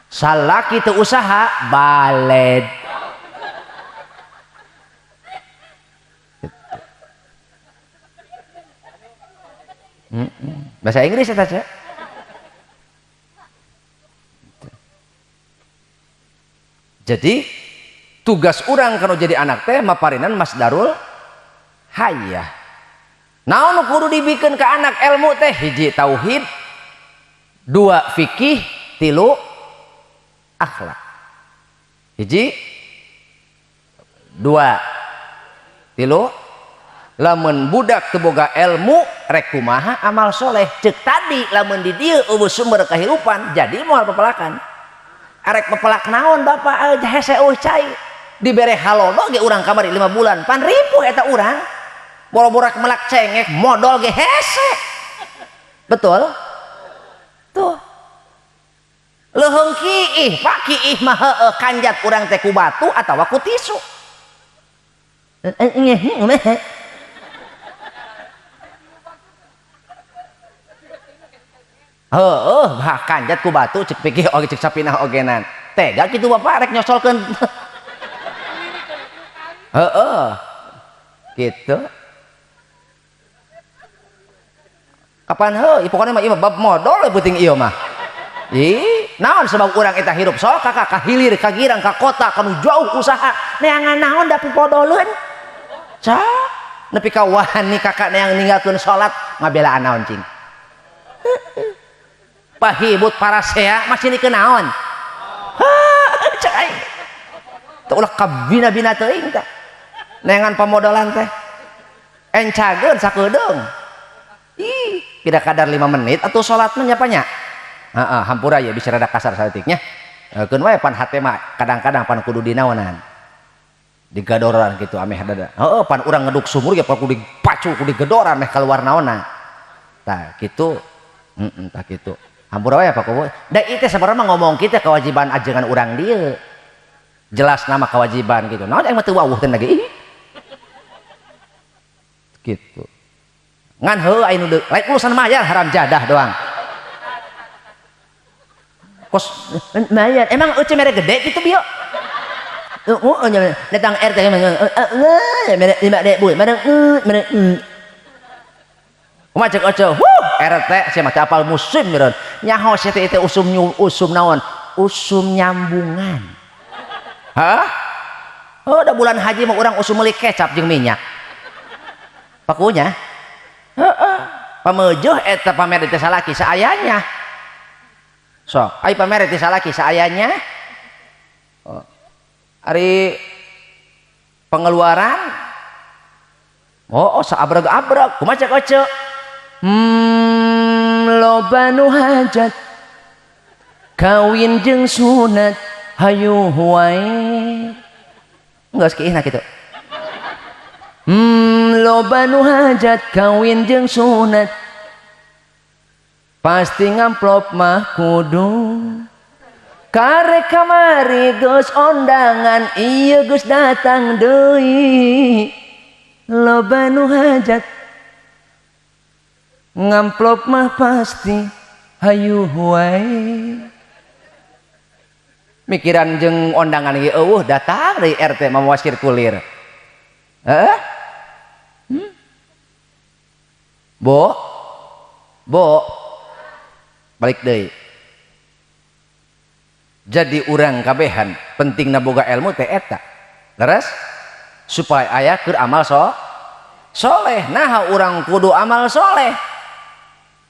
salaki teu usaha baled bahasa Inggris eta teh. Jadi tugas orang kalau jadi anak teh maparinan masdarul hayah. Naon kudu dibikin ke anak ilmu teh hiji tauhid, dua fikih, tilu akhlak. Hiji, dua, tilu. Lamun budak teboga ilmu rek kumaha amal soleh cek tadi lamun di dieu eueuh sumber kehidupan jadi moal pepelakan arek pepelak naon bapak hese cai dibere halono ge urang kamari 5 bulan pan ribu eta urang boro-borak melak cengek modal ge hese betul tuh leuheung kiih pak kiih mah heueuh kanjat urang teh ku batu atawa ku tisu bahkan jat ku batu cek pikir oge cek sapinah ogenan tega kitu bapak rek nyosolkeun gitu kapan pokoknya mah ieu bab modal penting ieu mah naon sebab urang eta hirup sok ka hilir ka girang ka kota kanu jauh usaha neangan naon da pipodoleun cak nepi ka wani kakak neang ninggalkeun salat ngabelaan naon cing pahibut para sea masih dikeun naon cai teu ulah kabina-bina teuing tah neangan pamodalan teh encageun sakedeung tidak kadar 5 menit atau salatna nya nya hampura ya bisa rada kasar saeutiknya keun wae pan hate mah kadang-kadang pan kudu dinaonan digadoran gitu ameh dada pan urang ngeduk sumur ya pan kudu dipacu kudu digedoran meh keluar naonna tah kitu tah kitu hampura wae apa kubu da ieu teh sabarang ngomong kita kewajiban ajengan urang dieu jelas nama kewajiban gitu naon yang mah teu wawuh teh lagi gitu ngan heuh aya nu lain urusan mayar haram jadah doang kos mayar emang eueuh mere gede gitu bieu datang RT mere 5.000 mere Kumacek ojo, RT saya mah apal musim meureun. Nyaho sia teh usum naon? Usum nyambungan. Hah? Da bulan haji mah urang usum meuli kecap jeung minyak. Pakunya? Heeh. Pameujuh eta pamere teh salaki saayanya. Sok, ai pamere teh salaki saayanya. Ari pengeluaran saabrag-abrag kumacek ojo loba nu hajat kawin jeung sunat hayu wae geus kieuhna kitu loba nu hajat kawin jeung sunat pasti ngamplop mah kudu karek kamari geus ondangan ieu geus datang deui loba nu hajat ngamplop mah pasti hayu wae mikiran jeung ondangan ieu eueuh datang deui RT mamawa sirkulir bo balik deui jadi urang kabehan pentingna boga ilmu teh eta leres supaya aya keur amal soleh nah urang kudu amal soleh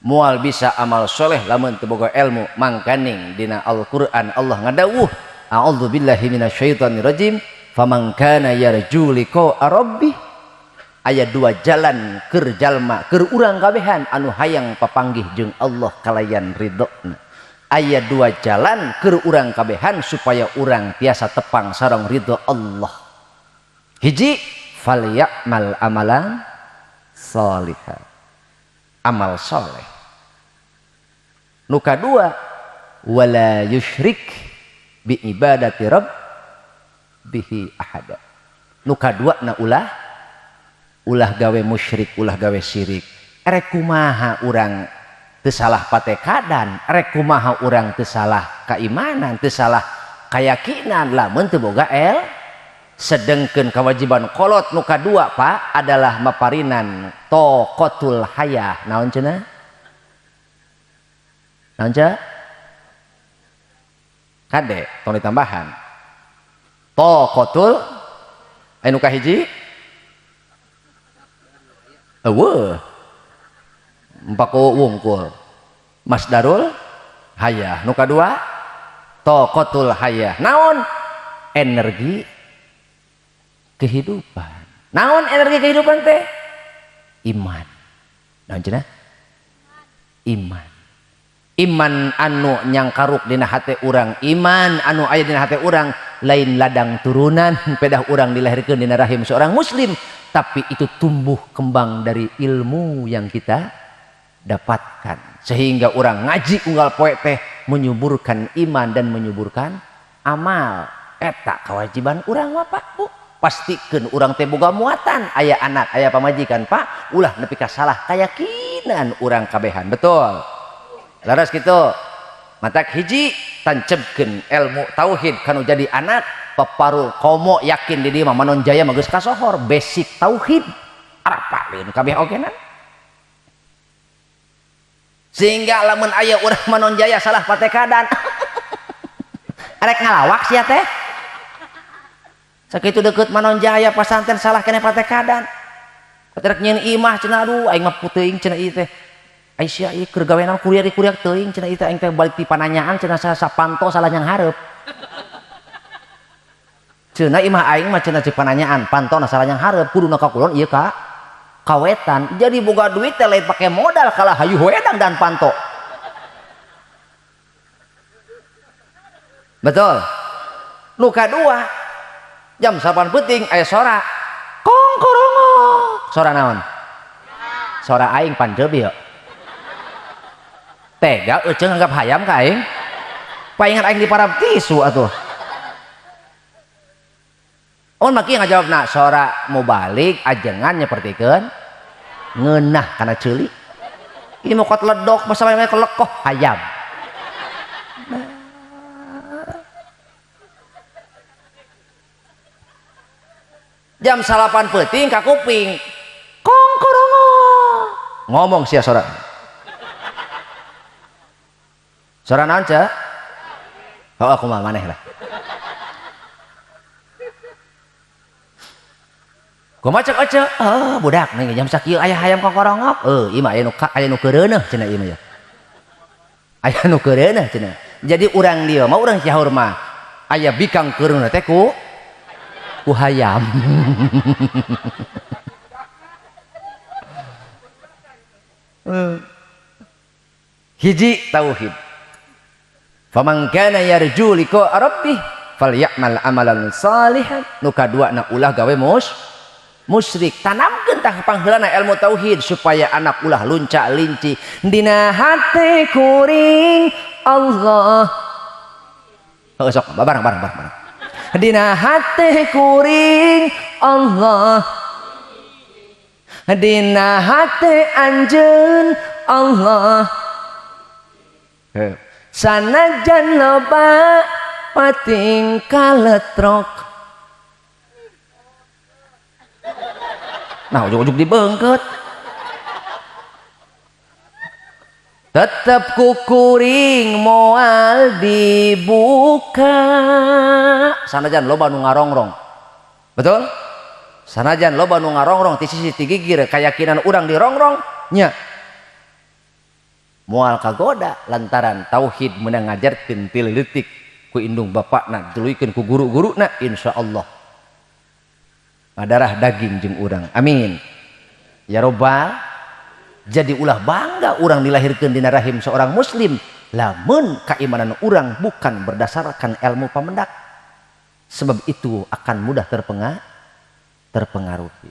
moal bisa amal soleh lamun teu boga ilmu mangkaning dina Al-Qur'an Allah ngadawuh a'udzubillahi minasyaitonirrajim faman kana yarju liqa'a rabbih aya 2 jalan keur jalma keur urang kabehan anu hayang papanggih jeung Allah kalayan ridona aya 2 jalan keur urang kabehan supaya urang tiasa tepang sareng ridho Allah hiji falyamal amalan salihah, amal soleh. Nu kadua wala yusyrik bi ibadati rabbihi ahada. Nu kadua na ulah gawe musyrik, ulah gawe syirik. Rek kumaha urang teu salah patekadan, rek kumaha urang teu salah keimanan, teu salah keyakinan lamun teu boga sedengkeun kewajiban kolot. Nu kadua Pak adalah maparinan toqatul hayah. Naon cenah? Naon cenah? Kade tong ditambahan toqatul anu kahiji eueuh empaku wungkul masdarul hayah. Nu kadua toqatul hayah. Naon? Energi kehidupan. Naon energi kehidupan teh? Iman. Naon cenah? Iman. Iman anu nyangkaruk dina hate urang, iman anu aya dina hate urang lain ladang turunan pedah urang dilahirkeun dina rahim seorang muslim, tapi itu tumbuh kembang dari ilmu yang kita dapatkan, sehingga orang ngaji unggal poe teh menyuburkan iman dan menyuburkan amal. Eta kewajiban urang mah Pak Bu. Pastikeun urang teh boga muatan, aya anak aya pamajikan Pak, ulah nepi ka salah keyakinan urang kabehan. Betul laras kitu. Matak hiji tancebkeun ilmu tauhid kanu jadi anak peparul komo yakin di dieu mah manon jaya mah geus kasohor basic tauhid arapaleun kabeh ogenan. Sehingga lamun aya urang manon jaya salah patekadan arek ngalawak sia teh sakitu deukeut manon jaya pasanten salah kene patekadan paterek nyeun imah cenah aduh aing mah puteuing cenah ieu teh Aisyah ieu keur gawean kuliah di kuliah teuing cenah ieu teh aing teh balik ti pananyaan cenah sapanto salah nyang hareup cenah imah aing mah cenah ceuk pananyaan pantona salah nyang hareup kuduna kakulon ieu ka kawetan. Jadi boga duit teh lain pake modal kalah hayu wedang dan panto. Betul. Nu kadua jam 8 peuting aya sora kongkorongo. Sora naon? Sora aing panjeubi ya. Tega euceung anggap hayam ka aing. Paingan aing di parab tisu atuh. On maki ngajawabna sora mau balik ajengan nyepertikeun ngeunah kana ceuli. Ieu mah kot ledok masa bae kelekoh hayam. Jam 8 peuting ka kuping kongkorongo ngomong sia sora naon ce? Oh aku mah maneh lah kumaha cek ece budak nih jam sakieu aya hayam kongkorongok ieu mah aya nu keureuneuh cenah ieu mah ya aya nu keureuneuh cenah. Jadi urang dieu mah urang Cihaur mah aya bikang keureuneuh teh ku hayam. Hiji tauhid. Faman kana yarju liqa rabbih falyamal amalan salihan. Nu kadua na ulah gawe musyrik. Tanamkeun tah pangheulana ilmu tauhid supaya anak ulah lunca linci dina hate kuring Allah. Sok bareng dina hate kuring Allah, dina hate anjeun Allah, sanajan loba pating kaletrok. Nah ujug-ujug dibeungkeut tetep kukuring moal dibuka sanajan loba nu ngarongrong. Betul? Sanajan loba nu ngarongrong ti sisi ti gigir kayakinan urang dirongrong nya moal kagoda lantaran tauhid meunang ngajarkeun ti leutik ku indung bapakna tuluikeun ku guru-guruna insyaallah madarah daging jeung urang. Amin ya robbal. Jadi ulah bangga orang dilahirkan di rahim seorang muslim lamun keimanan orang bukan berdasarkan ilmu pamendak, sebab itu akan mudah terpengaruhi.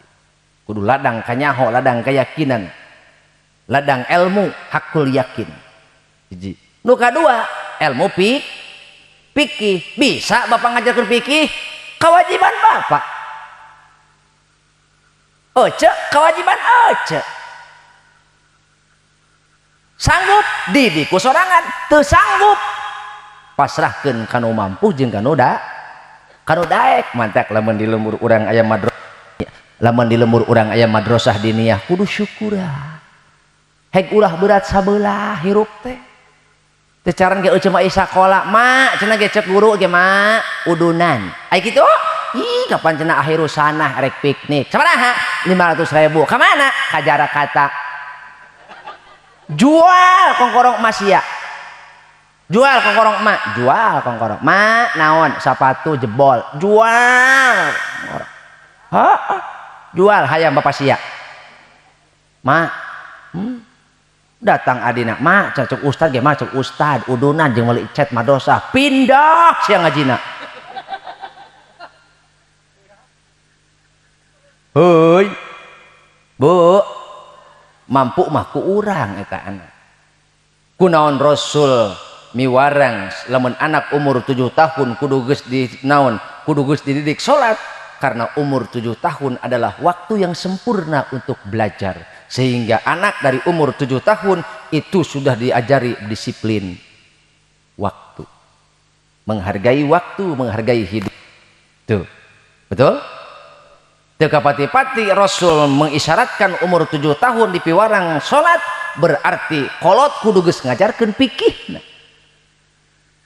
kudu ladang kanyaho, ladang keyakinan, ladang ilmu hakul yakin. Hiji. Nu kadua ilmu fikih. Bisa bapak ngajarkan fikih? Kewajiban bapak. Ece kewajiban ece. Sanggup didiku sorangan, teu sanggup pasrahkeun kanu mampu jeung kanu daek. Mantak lamun di lembur urang aya madrasah, lamun di lembur urang aya madrasah diniyah kudu syukurah. Heg ulah berat sabelah hirup teh. Teu caran ge euceum ai sakola, mak cenah ge cek guru ge mak udunan. Ai kitu? Ih, kapan cenah akhiru sanah rek piknik. Sabaraha? 500.000. Ka mana? Ka Jarakata. Jual kongkorong emas ya. Jual kongkorong emak, jual kongkorong. Mak naon sepatu jebol, jual. Jual hayam bapak sia. Mak, datang adina, mak cocok ustad ge, mak cocok ustad udunan jeung meuli cet madosa, pindah sia ngajina. Heuy. Bu, mampu mah ku urang eta anak. Kunaon Rasul miwarang lamun anak umur 7 tahun kudu geus di naon, kudu geus dididik salat, karena umur 7 tahun adalah waktu yang sempurna untuk belajar, sehingga anak dari umur 7 tahun itu sudah diajari disiplin waktu, menghargai waktu, menghargai hidup. Tuh, betul? Tekapati-pati Rasul mengisyaratkan umur 7 tahun di piwarang sholat, berarti kolot kudu geus ngajarkeun fikih.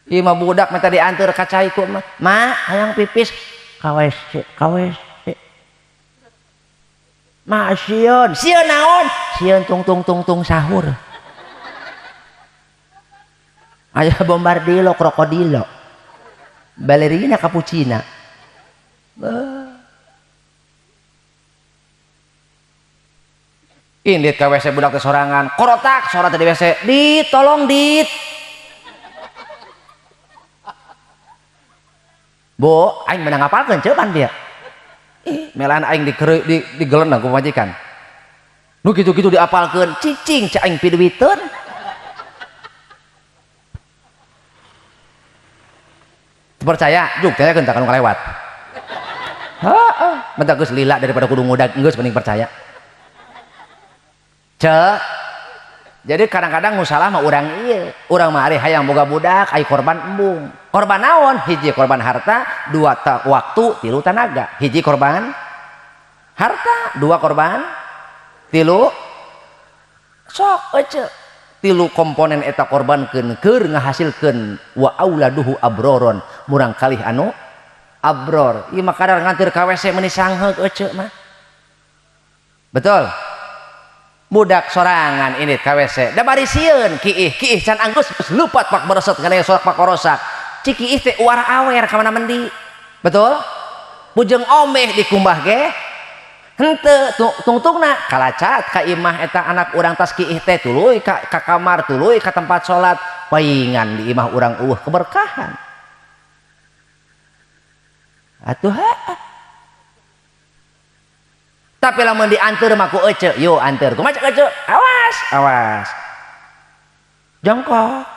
Ieu mah budak mah tadi dianteur ka cai ku mah, "Ma, hayang pipis ka WC, ka WC." "Ma, sieun." "Sieun naon?" "Sieun tung sahur." Aya bombardilo, krokodilo, balerina cappuccina. Indit ke WC budak teh sorangan, korotak sorat di WC, "Dit, tolong dit." "Bu, aing menang ngapalkeun ceupan dia." Melan aing digeleun ku majikan. Nu kitu-kitu diapalkeun, cicing cai aing piduiteun. Percaya, juk teh keun takanu kalewat. Heeh, mentak geus lila daripada kudu ngudag, geus mending percaya. Cek, jadi kadang-kadang musalah mah urang ieu, urang mah ari hayang boga budak, ai korban embung. Korban naon? Hiji korban harta, dua waktu, tilu tenaga. Hiji korban harta, dua korban, tilu sok ece. Tilu komponen eta korbankeun keur ngahasilkeun wa auladuhu abroron, murang kalih anu abror. Ieu mah kadar nganteur ka WC meuni sangheug ece mah. Betul? Budak sorangan ini KWC da bari sieun kiih can anggus lupat pak beresot ngadaya sorak pak korosak ciki teh uar awer ka mana mendi. Betul? Bujeng omeh dikumbah ge henteu tungtungna kalacat ka imah eta anak urang tas kiih teh tuluy ka kamar, tuluy ka tempat salat, paingan di imah urang keberkahan atuh. Tapi lamun dianteur mah ku ece, yo anteur kumaha cek ece, awas jongkok,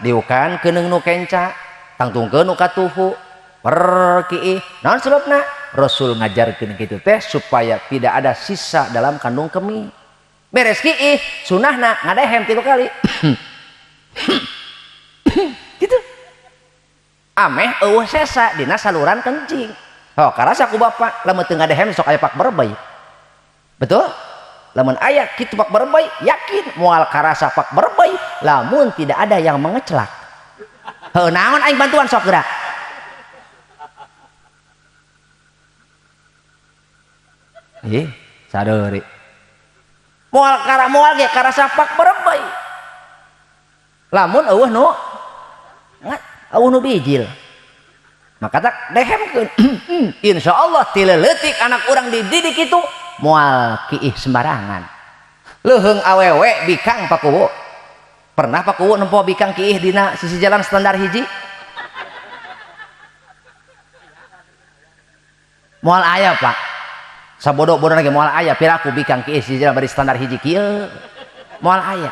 diukan keuneng nu kenca, tangtungkeun nu katuhu, perkiih. Naon sebabna? Rasul ngajarkeun kitu teh supaya tidak ada sisa dalam kandung kemih. Beres kiih, sunahna ngadehem 3 kali. Gitu. Ameh eueuh sesa dina saluran kencing. Oh, karasa ku bapak lamun teu ngadehem sok aya pak berbay. Betul? Lamun aya kitu pak berbay, yakin moal karasa pak berbay lamun tidak ada yang mengeclak. Heuh, naon aing bantuan sok geura. Ih, sadeuri. Moal ge karasa pak berbay. Lamun eueuh nu eueuh nu bijil. Maka tak dehemkeun. Insyaallah tileletik anak urang dididik itu moal kiih sembarangan. Leuheung awewe bikang pakuwu. Pernah pakuwu nempo bikang kiih dina sisi jalan standar hiji? Moal aya, Pak. sabodo-bodo lagi moal aya piraku bikang kieu sijil bari standar hiji kieu moal aya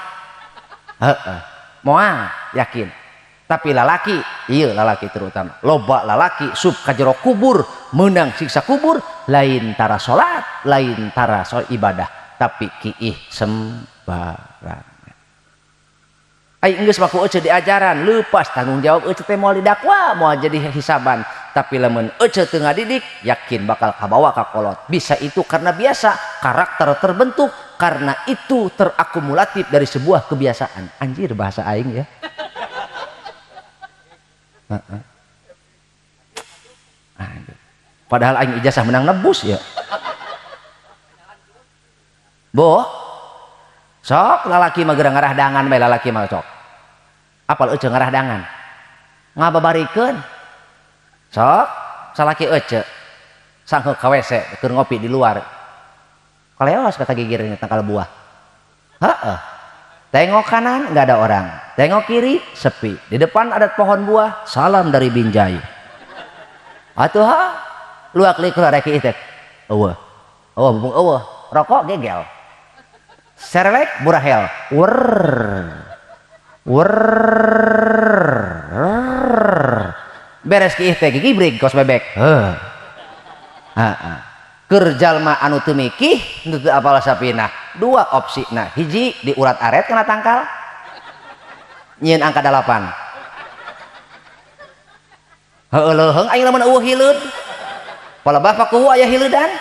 heeh moal yakin tapi lalaki iya lalaki terutama loba lalaki sub ka jero kubur meunang siksa kubur lain tara salat lain tara ibadah tapi kiih sembarang ai geus mah ku ece di ajaran leupas tanggung jawab ece teh moal didakwa moal jadi hisaban tapi lamun ece teu ngadidik yakin bakal kabawa ka kolot bisa itu karena biasa karakter terbentuk karena itu terakumulatif dari sebuah kebiasaan anjir bahasa aing ya padahal aing ijazah menang nebus ya boh sok lalaki mah gerang ngarahdangan bae lalaki mah sok apal ece ngarahdangan ngababarikeun sok salaki ece sangheuk ka WC keur ngopi di luar kaleos kata gigirnya tangkal buah heeh tengok kanan nggak ada orang tengok kiri sepi di depan ada pohon buah salam dari Binjai atuh ha luak likur rek ieu teh eueuh eueuh bubung eueuh rokok gegel serelek burahel beres kieu teh gigibrig kos bebek keur jalma anu teu mikih teu apal sapina dua opsina hiji diurat aret kena tangkal nyieun angka 8 heueuh leuheung aing lamun eueuh hileud palebah pakuhu aya hileudan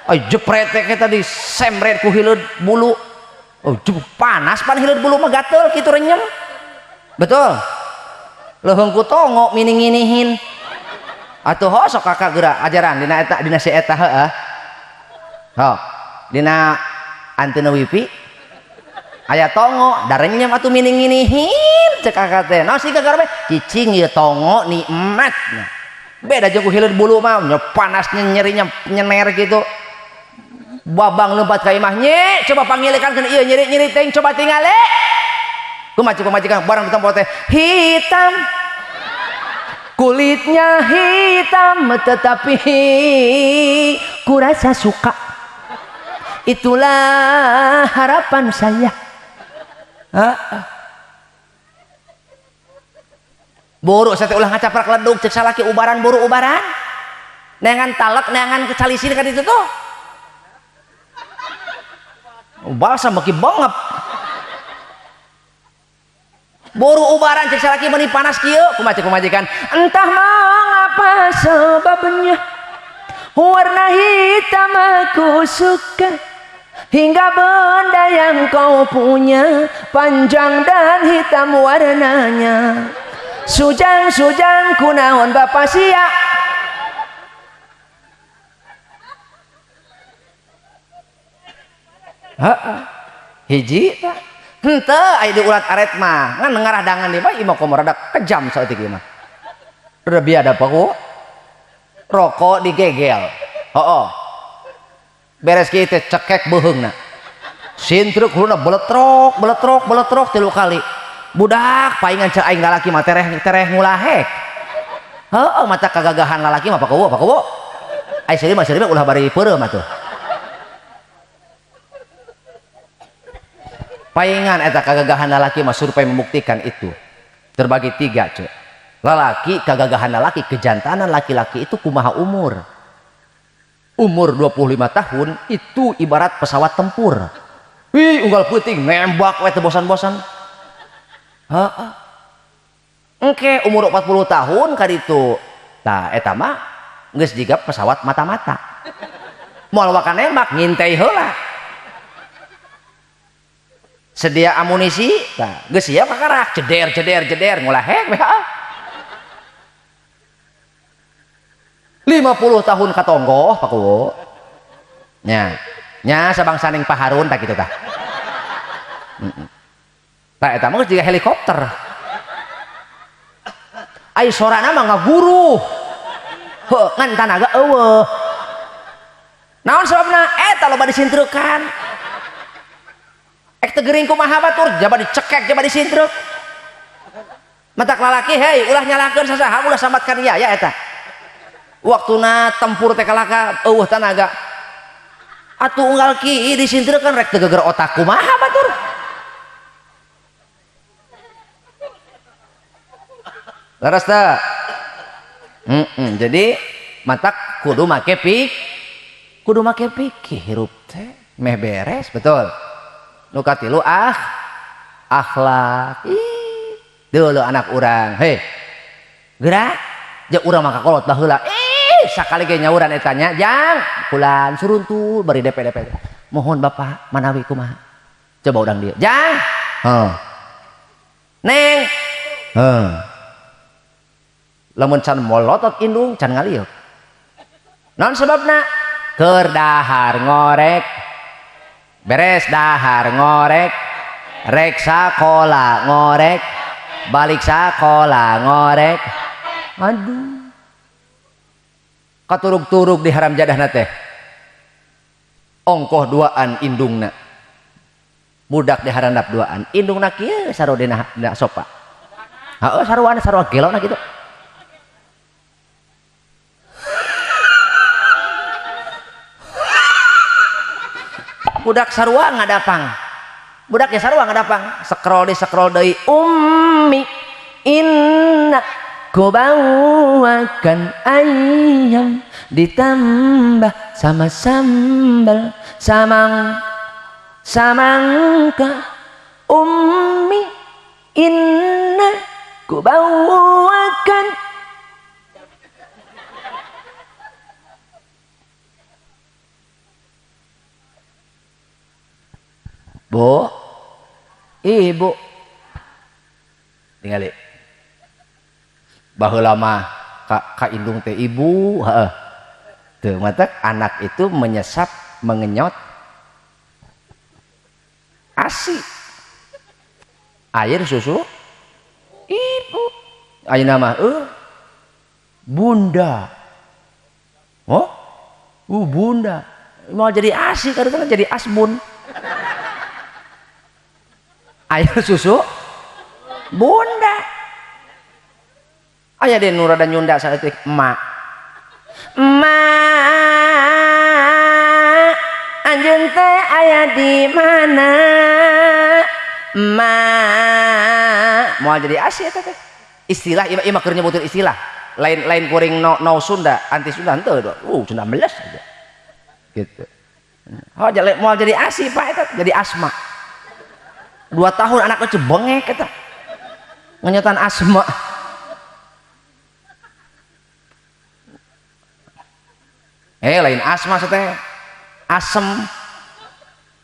ay jepret teh eta disemret ku hileud bulu oh panas pan hileud bulu mah gatel kitu renyem betul leuheung ku tongo mining-inihin atuh ho sok kakak geura ajaran dina eta dina si eta heueuh ho dina antena wifi aya tongo da renyem atuh mining-inihin cek kakak teh naon sih kakak teh cicing ieu tongo nikmat beda jeung ku hileud bulu mah panas nyerinya nyener gitu babang leupat ka imah nye coba pangilikeun ieu nyeri-nyeri teh coba tingale kumaha majikan barang tempo teh hitam kulitnya hitam tetapi kurasa suka itulah harapan saya buru saya ulah ngacaprak ledug cek salaki ubaran buru ubaran neangan talak neangan kecalisin kan itu tuh balsa maki bangep buru ubaran cek salaki meni panas kieu kumaha majikan entah mengapa sebabnya warna hitam aku suka hingga benda yang kau punya panjang dan hitam warnanya sujang kunaon bapak sia hiji henteu aya di ulat aret mah ngan ngarahdangan di mah imah komo rada kejam saeutik ieu mah rada biadab aku rokok digegel hooh beres kieu teh cekek beuheungna sintruk huluna beletrok 3 kali budak paingan cek aing lalaki mah tereh ngulahek heuh mata kagagahan lalaki mah pakuwo ai seueur mah ulah bari peureum atuh paingan eta kagagahan lalaki mah survei membuktikan itu terbagi 3 cek lalaki kagagahan lalaki kejantanan laki-laki itu kumaha umur 25 tahun itu ibarat pesawat tempur wih unggal puting nembak we teu bosan-bosan heeh engke umur 40 tahun ka ditu tah eta mah geus jiga pesawat mata-mata moal waka nembak ngintai heula sedia amunisi tah geus siap kakarak jeder ngulahek we 50 tahun katonggoh pakuwo nya sabangsaning paharun tak kitu tah tah eta mah jiga helikopter ai sorana mah ngaguru heuh ngan tanaga eueuh naon sababna eta loba disintrukan ek teu geuring kumaha batur jaba dicekek jaba disintruk matak lalaki hei ulah nyalakeun sasaha ulah sambatkan ieu ya eta waktuna tempur teh kalaka eueuh tanaga atuh unggal ki disintirkan rek teu geger otak kumaha batur. Laras teh. Jadi matak kudu make pikir hirup teh meh beres betul. Nu katilu akhlak. Dulu anak urang, hei gerak jeung urang maka kolot baheula. Sakali ge nyauran eta nya, jang kulan suruntul bari DP. Mohon Bapak manawi kumaha. Coba urang dieu. Jang. Neng. Lamun can molotot indung can ngaliuk. Naon sebabna? Keur dahar ngorek. Beres dahar ngorek. Rek sakola ngorek. Balik sakola ngorek. Aduh. Katurug-turug di haram jadahna teh. Ongkoh duaan indungna. Budak di harandap duaan. Indungna kieu sarodena sopa. Heeh sarua gelona kitu. Budak sarua ngadapang. Budak ya sarua ngadapang. Scroll deui ummi inna ku bawakan ayam ditambah sama sambal samangka ummi inna ku bawakan Bu, ibu, tinggali. Baheula mah ka indung teh ibu, heeh. Tuh matak anak itu menyesap, mengenyot, ASI, air susu, ibu. Ayeuna mah bunda. Oh, bunda. Mau jadi ASI kadang-kadang jadi asbun. Air susu bunda aya de nu rada nyunda saeutik emak anjeun teh aya di mana emak moal jadi asih eta teh istilah ieu mah keur nyebuteun istilah lain kuring no Sunda anti Sunda henteu Sunda meles aja gitu. Moal jadi asih Pak eta jadi asma 2 tahun anak kecil bengek kita ngenyotan asma lain asma teh asem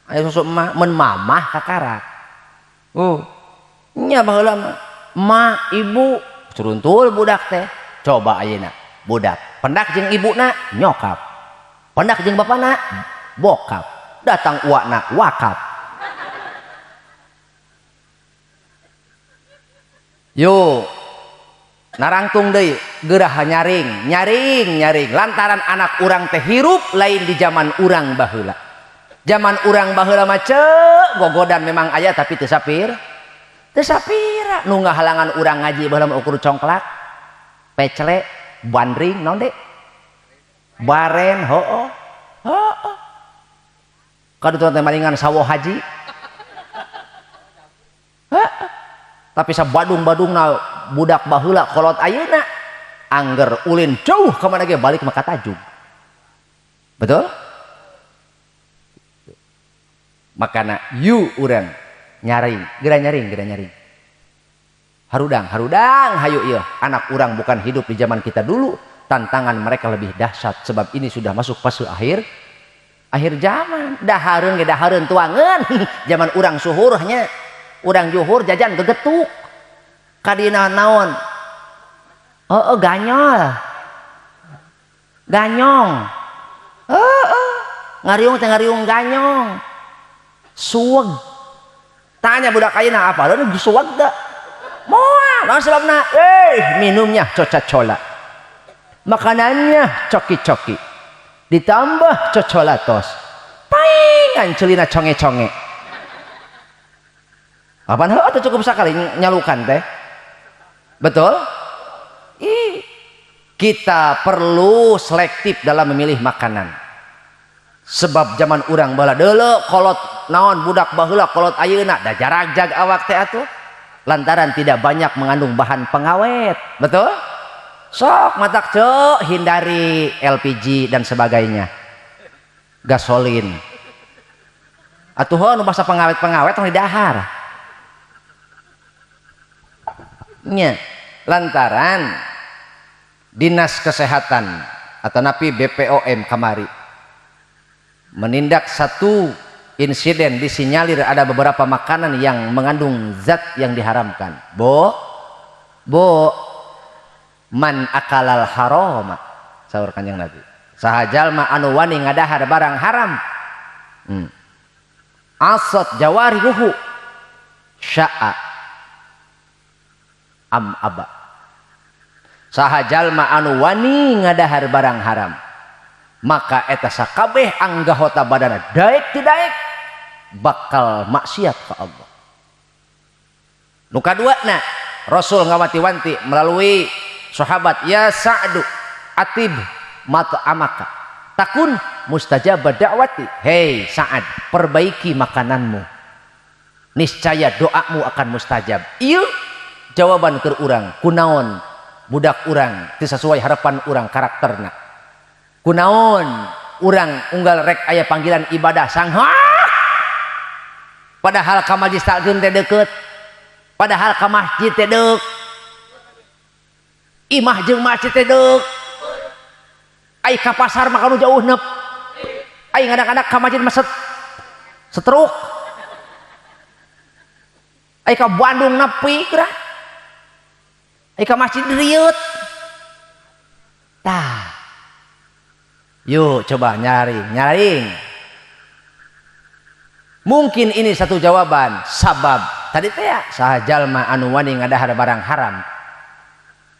aya susu emak mun mamah kakarak nya baheula mah ibu curuntul budak teh coba ayeuna budak pendak jeung ibuna nyokap pendak jeung bapana bokap datang uakna wakap. Yo narangtung deui geuraha nyaring lantaran anak urang teh hirup lain di zaman urang baheula. Zaman urang baheula mah ceuk gogodan memang aya tapi teu sapira nu ngahalangan urang ngaji baheula mah ukur congklak pecle bandring naon dek baren heuh kadutuan teh maringan sawo haji tapi sabadung-badungna budak baheula kolot ayeuna angger ulin jauh ka mana ge balik maka Tajung. Betul? Makana yu urang nyaring, geura nyaring. Harudang hayu ieu. Anak urang bukan hidup di zaman kita dulu, tantangan mereka lebih dahsyat sebab ini sudah masuk fase akhir zaman. Dahareun tuangeun. Zaman urang suhurnya urang juhur jajan gegetuk kadina naon ganyong ngariung ganyong suweg tanya budak ayeuna apa lalu suweg da moal naon sebabna minumnya coca-cola makanannya coki-coki ditambah cocolatos paingan celina conge-conge apaan atau cukup sekali nyalukan teh betul kita perlu selektif dalam memilih makanan sebab zaman urang bala deuleu kolot naon budak baheula kolot ayeuna da jarag jag awak teh atuh lantaran tidak banyak mengandung bahan pengawet, betul? Sok matak cek hindari LPG dan sebagainya, gasolin atuh nu basa pengawet tong di dahar nya. Lantaran dinas kesehatan atau napi BPOM kamari menindak satu insiden, disinyalir ada beberapa makanan yang mengandung zat yang diharamkan. Bo man akalal haram, sahur kanjeng Nabi, saha jalma anu wani ngadahar barang haram, asat jawarihu sya'a am aba, saha jalma anu wani ngadahar barang haram maka eta sakabeh anggahota badana daek ti daek bakal maksiat ka Allah. Nu kaduana Rasul ngawati-wanti melalui sahabat, ya Sa'du atib mat'amaka takun mustajab da'wati, hei Sa'ad, perbaiki makananmu niscaya doamu akan mustajab. Ieu jawaban keur urang, kunaon budak urang teu sesuai harapan urang karakterna, kunaon urang unggal rek aya panggilan ibadah sangha padahal ka majlis taklim teh deukeut, padahal ka masjid teh deuk, imah jeung masjid teh deuk, ai ka pasar mah kanu jauh neep, ai ngadak-ngadak ka masjid mah setruk, ai ka Bandung nepi geura, ai ka masjid riut. Tah yuk coba nyaring. Mungkin ini satu jawaban sabab tadi teh ya, saha jalma anu wani ngadahar barang haram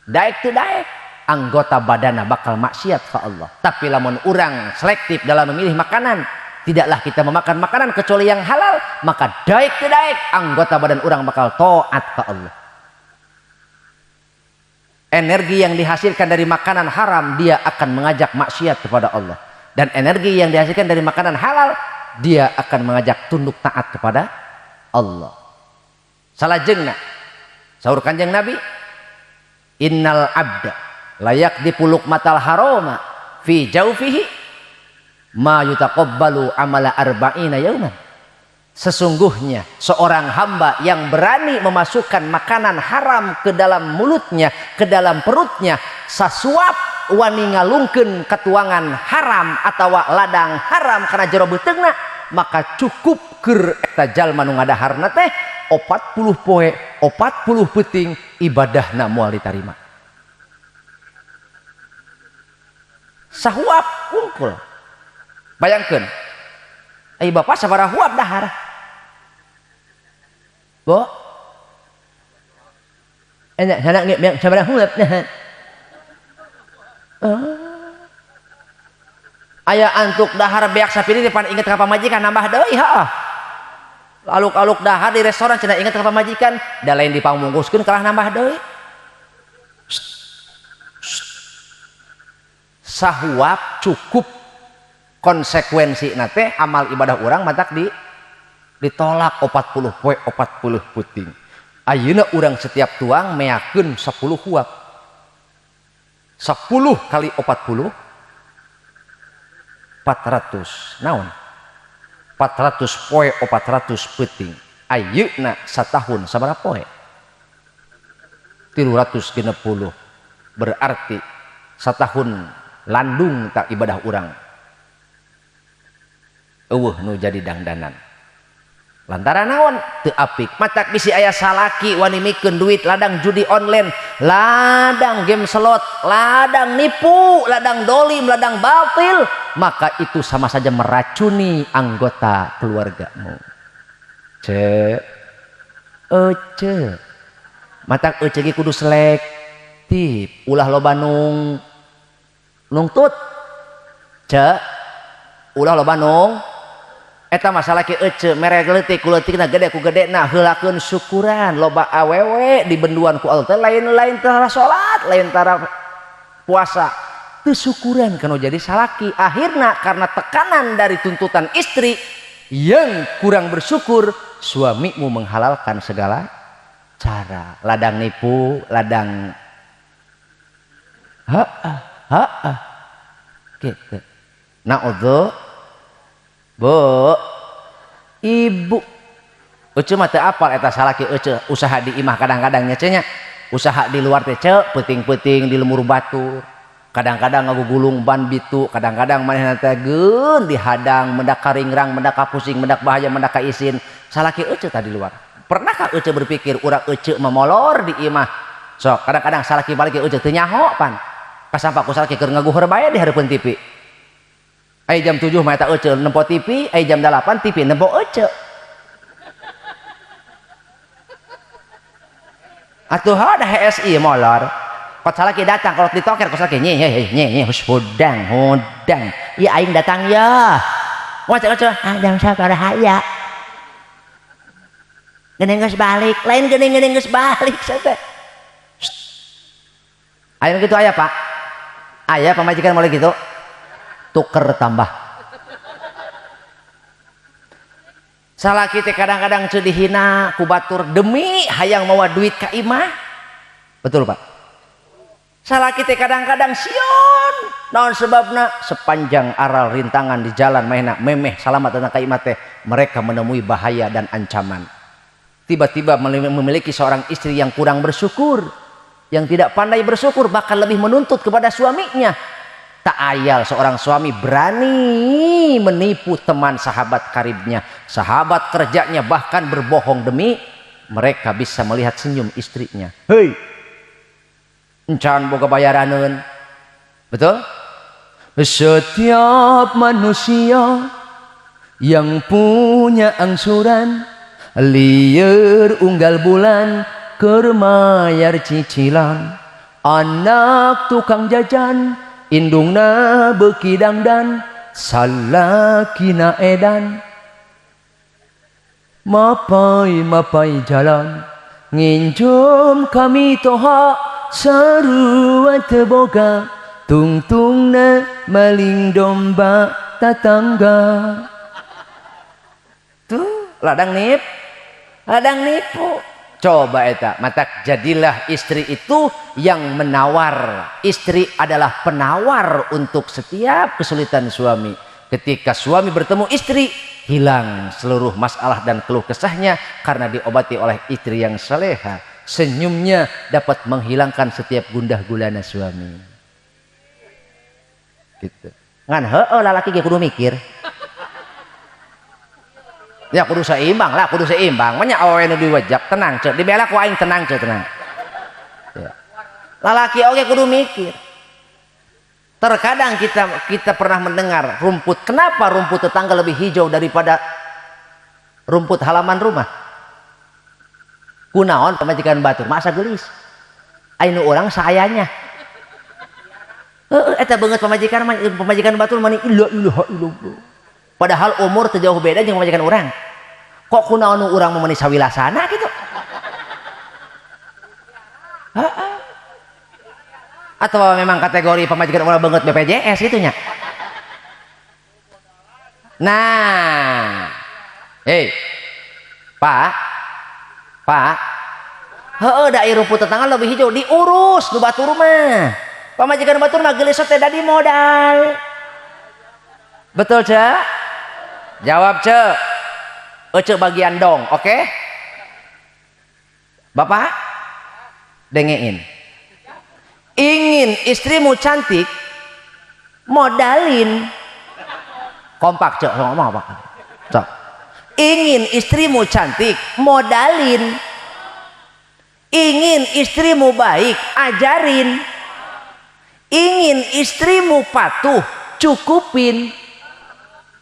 daek teu daek anggota badana bakal maksiat ka Allah. Tapi lamun urang selektif dalam memilih makanan, tidaklah kita memakan makanan kecuali yang halal, maka daek teu daek anggota badan urang bakal taat ka Allah. Energi yang dihasilkan dari makanan haram dia akan mengajak maksiat kepada Allah, dan energi yang dihasilkan dari makanan halal dia akan mengajak tunduk taat kepada Allah. Salajengna sahur kanjeng Nabi, innal abda layak dipuluk matal haroma fi jaufihi ma yutaqabbalu amala arba'ina yauman. Sesungguhnya seorang hamba yang berani memasukkan makanan haram ke dalam mulutnya, ke dalam perutnya, sasuap wani ngalungkeun katuangan haram atau ladang haram karena jero beuteungna, maka cukup keur eta jalma nu ngadaharna teh 40 poe 40 peuting ibadahna moal ditarima. Sahuap unggul. Bayangkeun, ai bapak sabaraha huap dahar? Bo? Enak sanak nge sabaraha huap dahar? Aya antuk dahar beak sapiri depan inget ka pamajikan nambah deui heuh. Aluk-aluk dahar di restoran cenah inget ka pamajikan, da lain dipangmungkuskeun kalah nambah deui. Sahuap cukup konsekuensi nate amal ibadah orang matak ditolak 40 poe 40 puting. Ayeuna urang setiap tuang meakeun 10 huap, 10 kali 40 400 naon 400 poe 400 puting. Ayeuna satahun sabaraha poe? 360. Berarti satahun landung tak ibadah urang nu jadi dangdanan lantaran naon teu apik. Matak bisi aya salaki wani mikeun duit ladang judi online, ladang game slot, ladang nipu, ladang dolim, ladang batil, maka itu sama saja meracuni anggota keluargamu. Matak ge kudu selektif, ulah loba nungtut ulah loba eta masalah ke ece merek leutik kuleutikna gede ku gedena heulakeun syukuran. Loba awewe di benduan ku Allah lain-lain tara salat, lain tara puasa, syukuran kanu jadi salaki. Akhirnya karena tekanan dari tuntutan istri yang kurang bersyukur, suamimu menghalalkan segala cara, ladang nipu, ladang gitu. Naudzu bu ibu ece mah teu apal eta salaki ece usaha di imah kadang-kadang nya nya usaha di luar teh peuting-peuting di lemur batur, kadang-kadang ngagugulung ban bitu, kadang-kadang manehna teh geun dihadang mendak karingrang, mendak pusing, mendak bahaya, mendak isin salaki ece tadi luar. Pernahkah ece berpikir urang ece memolor di imah sok kadang-kadang salaki balik ece teu nyaho pan kasampa ku salaki keur ngaguheur bae di hareupeun TV. Ai jam 7 mah eta ece nempo TV, ai jam 8 TV nempo ece. Atuh ada HSI molor. Pas salaki datang kalau ditoker ku salaki nye hodang. Ieu aing datang ya. Waca jam sabaraha ya. Geuning geus balik, lain geuning geus balik teh. Aya gitu aya, Pak. Aya pamajikan mulai gitu. Tuker tambah. Salaki teh kadang-kadang teu dihina ku batur demi hayang mawa duit ka imah. Betul, Pak. Salaki teh kadang-kadang sion. Naon sebabna? Sepanjang aral rintangan di jalan mainna memeh salamat datang ka imah teh, mereka menemui bahaya dan ancaman. Tiba-tiba memiliki seorang istri yang kurang bersyukur, yang tidak pandai bersyukur, bahkan lebih menuntut kepada suaminya. Tak ayal seorang suami berani menipu teman sahabat karibnya, sahabat kerjanya, bahkan berbohong demi mereka bisa melihat senyum istrinya. Hei, encan boga bayaraneun. Betul? Setiap manusia yang punya angsuran lieur unggal bulan keur mayar cicilan, anak tukang jajan indungna beuki dangdan, salakina edan mapai jalan nginjum kami toha sarua teu boga, tungtungna maling domba tatangga. Tuh ladang nipu. Coba eta matak jadilah istri itu yang menawar. Istri adalah penawar untuk setiap kesulitan suami. Ketika suami bertemu istri, hilang seluruh masalah dan keluh kesahnya karena diobati oleh istri yang saleha. Senyumnya dapat menghilangkan setiap gundah gulana suami. Gitu. Ngan heueuh lalaki ge kudu mikir. Ya kudu seimbang lah, kudu seimbang. Nya awewe nu diwejak tenang ceu, dibela ku aing tenang ceu tenang. Ya. Lalaki oge kudu mikir. Terkadang kita pernah mendengar rumput, kenapa rumput tetangga lebih hijau daripada rumput halaman rumah? Kunaon pamajikan batur, masa gelis. Ainu orang saayanya. Eta beungeut pamajikan batur mani la ilaha illallah. Padahal umur teu jauh beda jeung pamajikan urang. Kok kunaon nu urang meuni sawilasana gitu? Heeh. Atau memang kategori pamajikan urang beungeut BPJS gitu nya. Nah. Hei. Pak. Heeh, da rumput tetangga lebih hijau diurus nu batur mah. Pamajikan batur mah gelis teh da di modal. Betul, Cek? Jawab, Cek. Ece bagian dong, oke? Bapak dengein. Ingin istrimu cantik, modalin. Kompak, Cek, ngomong apa? Cek. Ingin istrimu cantik, modalin. Ingin istrimu baik, ajarin. Ingin istrimu patuh, cukupin.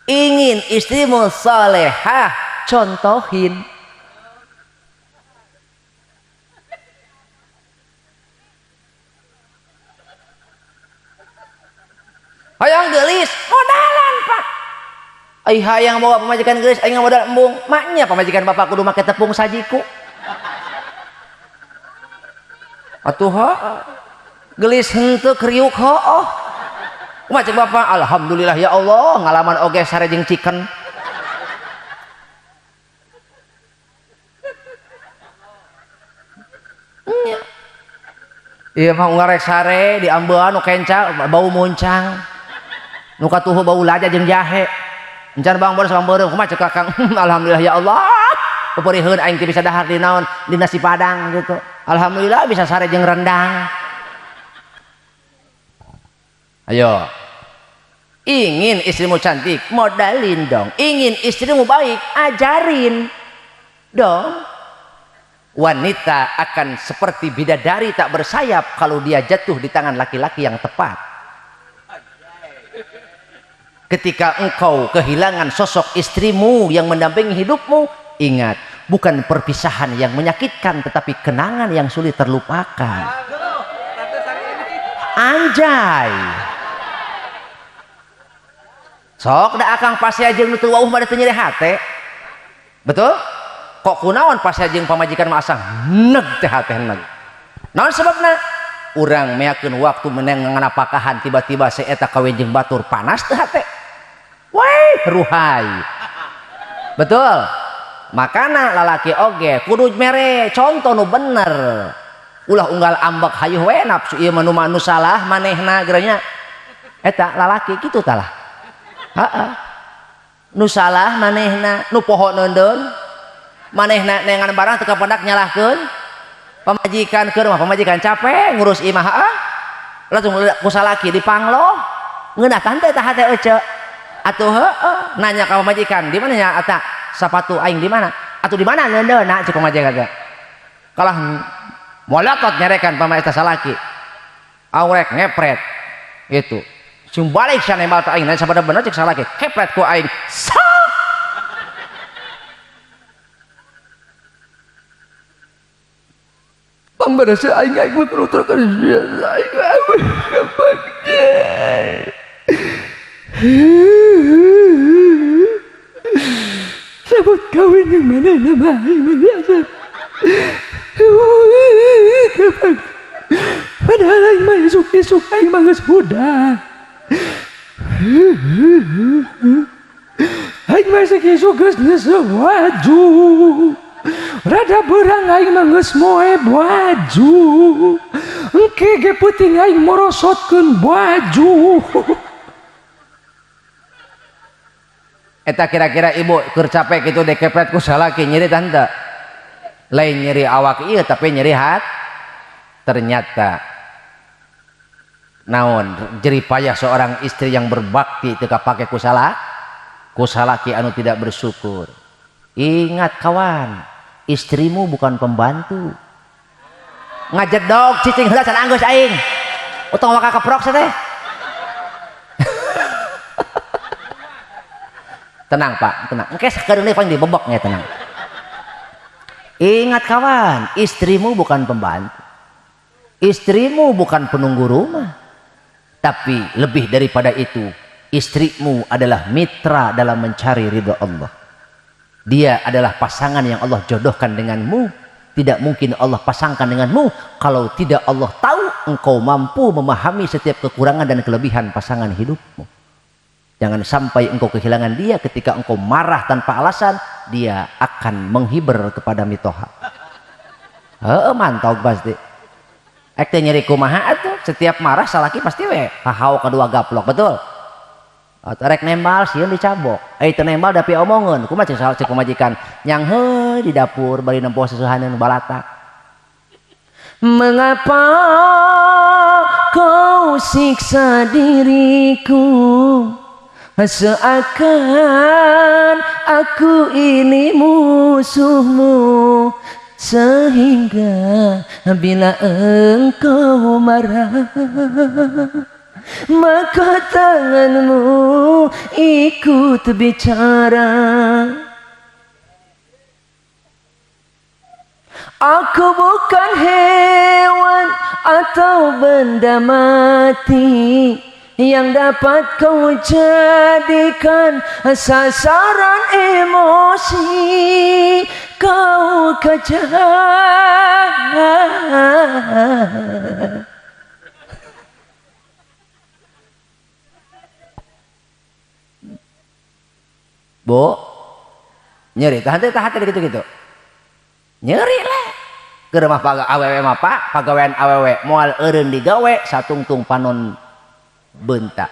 Ingin istrimu salehah, contohin. Hayang gelis, modalan, Pak. Ai hayang bawa pamajikan gelis, aing modal embung. Maknya pamajikan bapak kudu make tepung sajiku. Atuh gelis henteu kriuk heuh. Kumaha cek bapak? Alhamdulillah ya Allah ngalaman oge sare jeung chicken. Iya mah ngarek sare di ambean nu kenca bau moncang. Nu katuhu bau laja jeung jahe. Encan bang boros bang beureum kumaha cek Kakang? Alhamdulillah ya Allah. Peureureuheun aing teh bisa dahar di naon di nasi padang gitu. Alhamdulillah bisa sare jeung rendang. Ayo. Ingin istrimu cantik, modalin dong. Ingin istrimu baik, ajarin dong. Wanita akan seperti bidadari tak bersayap kalau dia jatuh di tangan laki-laki yang tepat. Ketika engkau kehilangan sosok istrimu yang mendampingi hidupmu, ingat, bukan perpisahan yang menyakitkan, tetapi kenangan yang sulit terlupakan. Anjay. Sok da akang pasti aja nutul wauh mah teu nyeri hate. Betul? Kok kunaon pasti aja pamajikan mah asang neg teh hate neg. Naon sebabna? Urang meakeun waktu meneng nganapakahan tiba-tiba si eta kawin jeung batur panas teh hate. Weh, ruhai. Betul? Makana lalaki oge kudu mere contoh nu bener. Ulah unggal ambek hayuh we nafsu ieu mah nu salah manehna geranya. Eta lalaki kitu tah lah. Nu salah manehna nu poho neundeun manehna nengan barang teu kapendak nyalahkeun pamajikan keur mah pamajikan capek ngurus imah langsung ku salaki dipangloh ngeunatan teh tah hate ece atuh nanya ka pamajikan di mana nya eta sapatu aing di mana atuh di mana neundeunna cek pamajikan kalah molotot nyarekan pama eta salaki awrek ngepret gitu sing balik sana nembal ta aing dan sabada bener cek salaki kepret ku aing sak pambarasa aing mah penuturkeun aing sabut kawin yang mana nama aing biasa padahal aing mah isuk-isuk aing mah geus budak aing mah isuk geus waju rada beurang aing mah geus moe baju engke ge peuting aing morosotkeun baju eta kira-kira ibu keur capek kitu dekepret ku salaki nyeri tante lain nyeri awak iya tapi nyeri hat ternyata naon jerih payah seorang istri yang berbakti teu kapake ku salaki anu tidak bersyukur. Ingat kawan, istrimu bukan pembantu. Ngajedog cicing heula can anggeus aing. Utang waka keprok teh. Tenang Pak, tenang. Engke sakedeung paling dibebok nya tenang. Ingat kawan, istrimu bukan pembantu. Istrimu bukan penunggu rumah. Tapi lebih daripada itu, istrimu adalah mitra dalam mencari ridha Allah. Dia adalah pasangan yang Allah jodohkan denganmu. Tidak mungkin Allah pasangkan denganmu kalau tidak Allah tahu engkau mampu memahami setiap kekurangan dan kelebihan pasangan hidupmu. Jangan sampai engkau kehilangan dia ketika engkau marah tanpa alasan, dia akan menghibur kepada mitoha. Mantap pasti. Ek teh nyeri kumaha atuh, setiap marah salaki pasti we hahau kedua gaplok, betul? Rek nembal sieun dicabok. Teu nembal tapi omongeun. Kumaha cek pamajikan? Nyang heuh di dapur bari nempoh susuhaneun balatak. Mengapa kau siksa diriku? Seakan aku ini musuhmu, sehingga bila engkau marah maka tanganmu ikut bicara. Aku bukan hewan atau benda mati yang dapat kau jadikan sasaran emosi. Kau kejam. Bu nyeri tahan gitu nyeri lah ke rumah awewe mah pak pagawean awewe moal eureun digawe satungtung panon bentak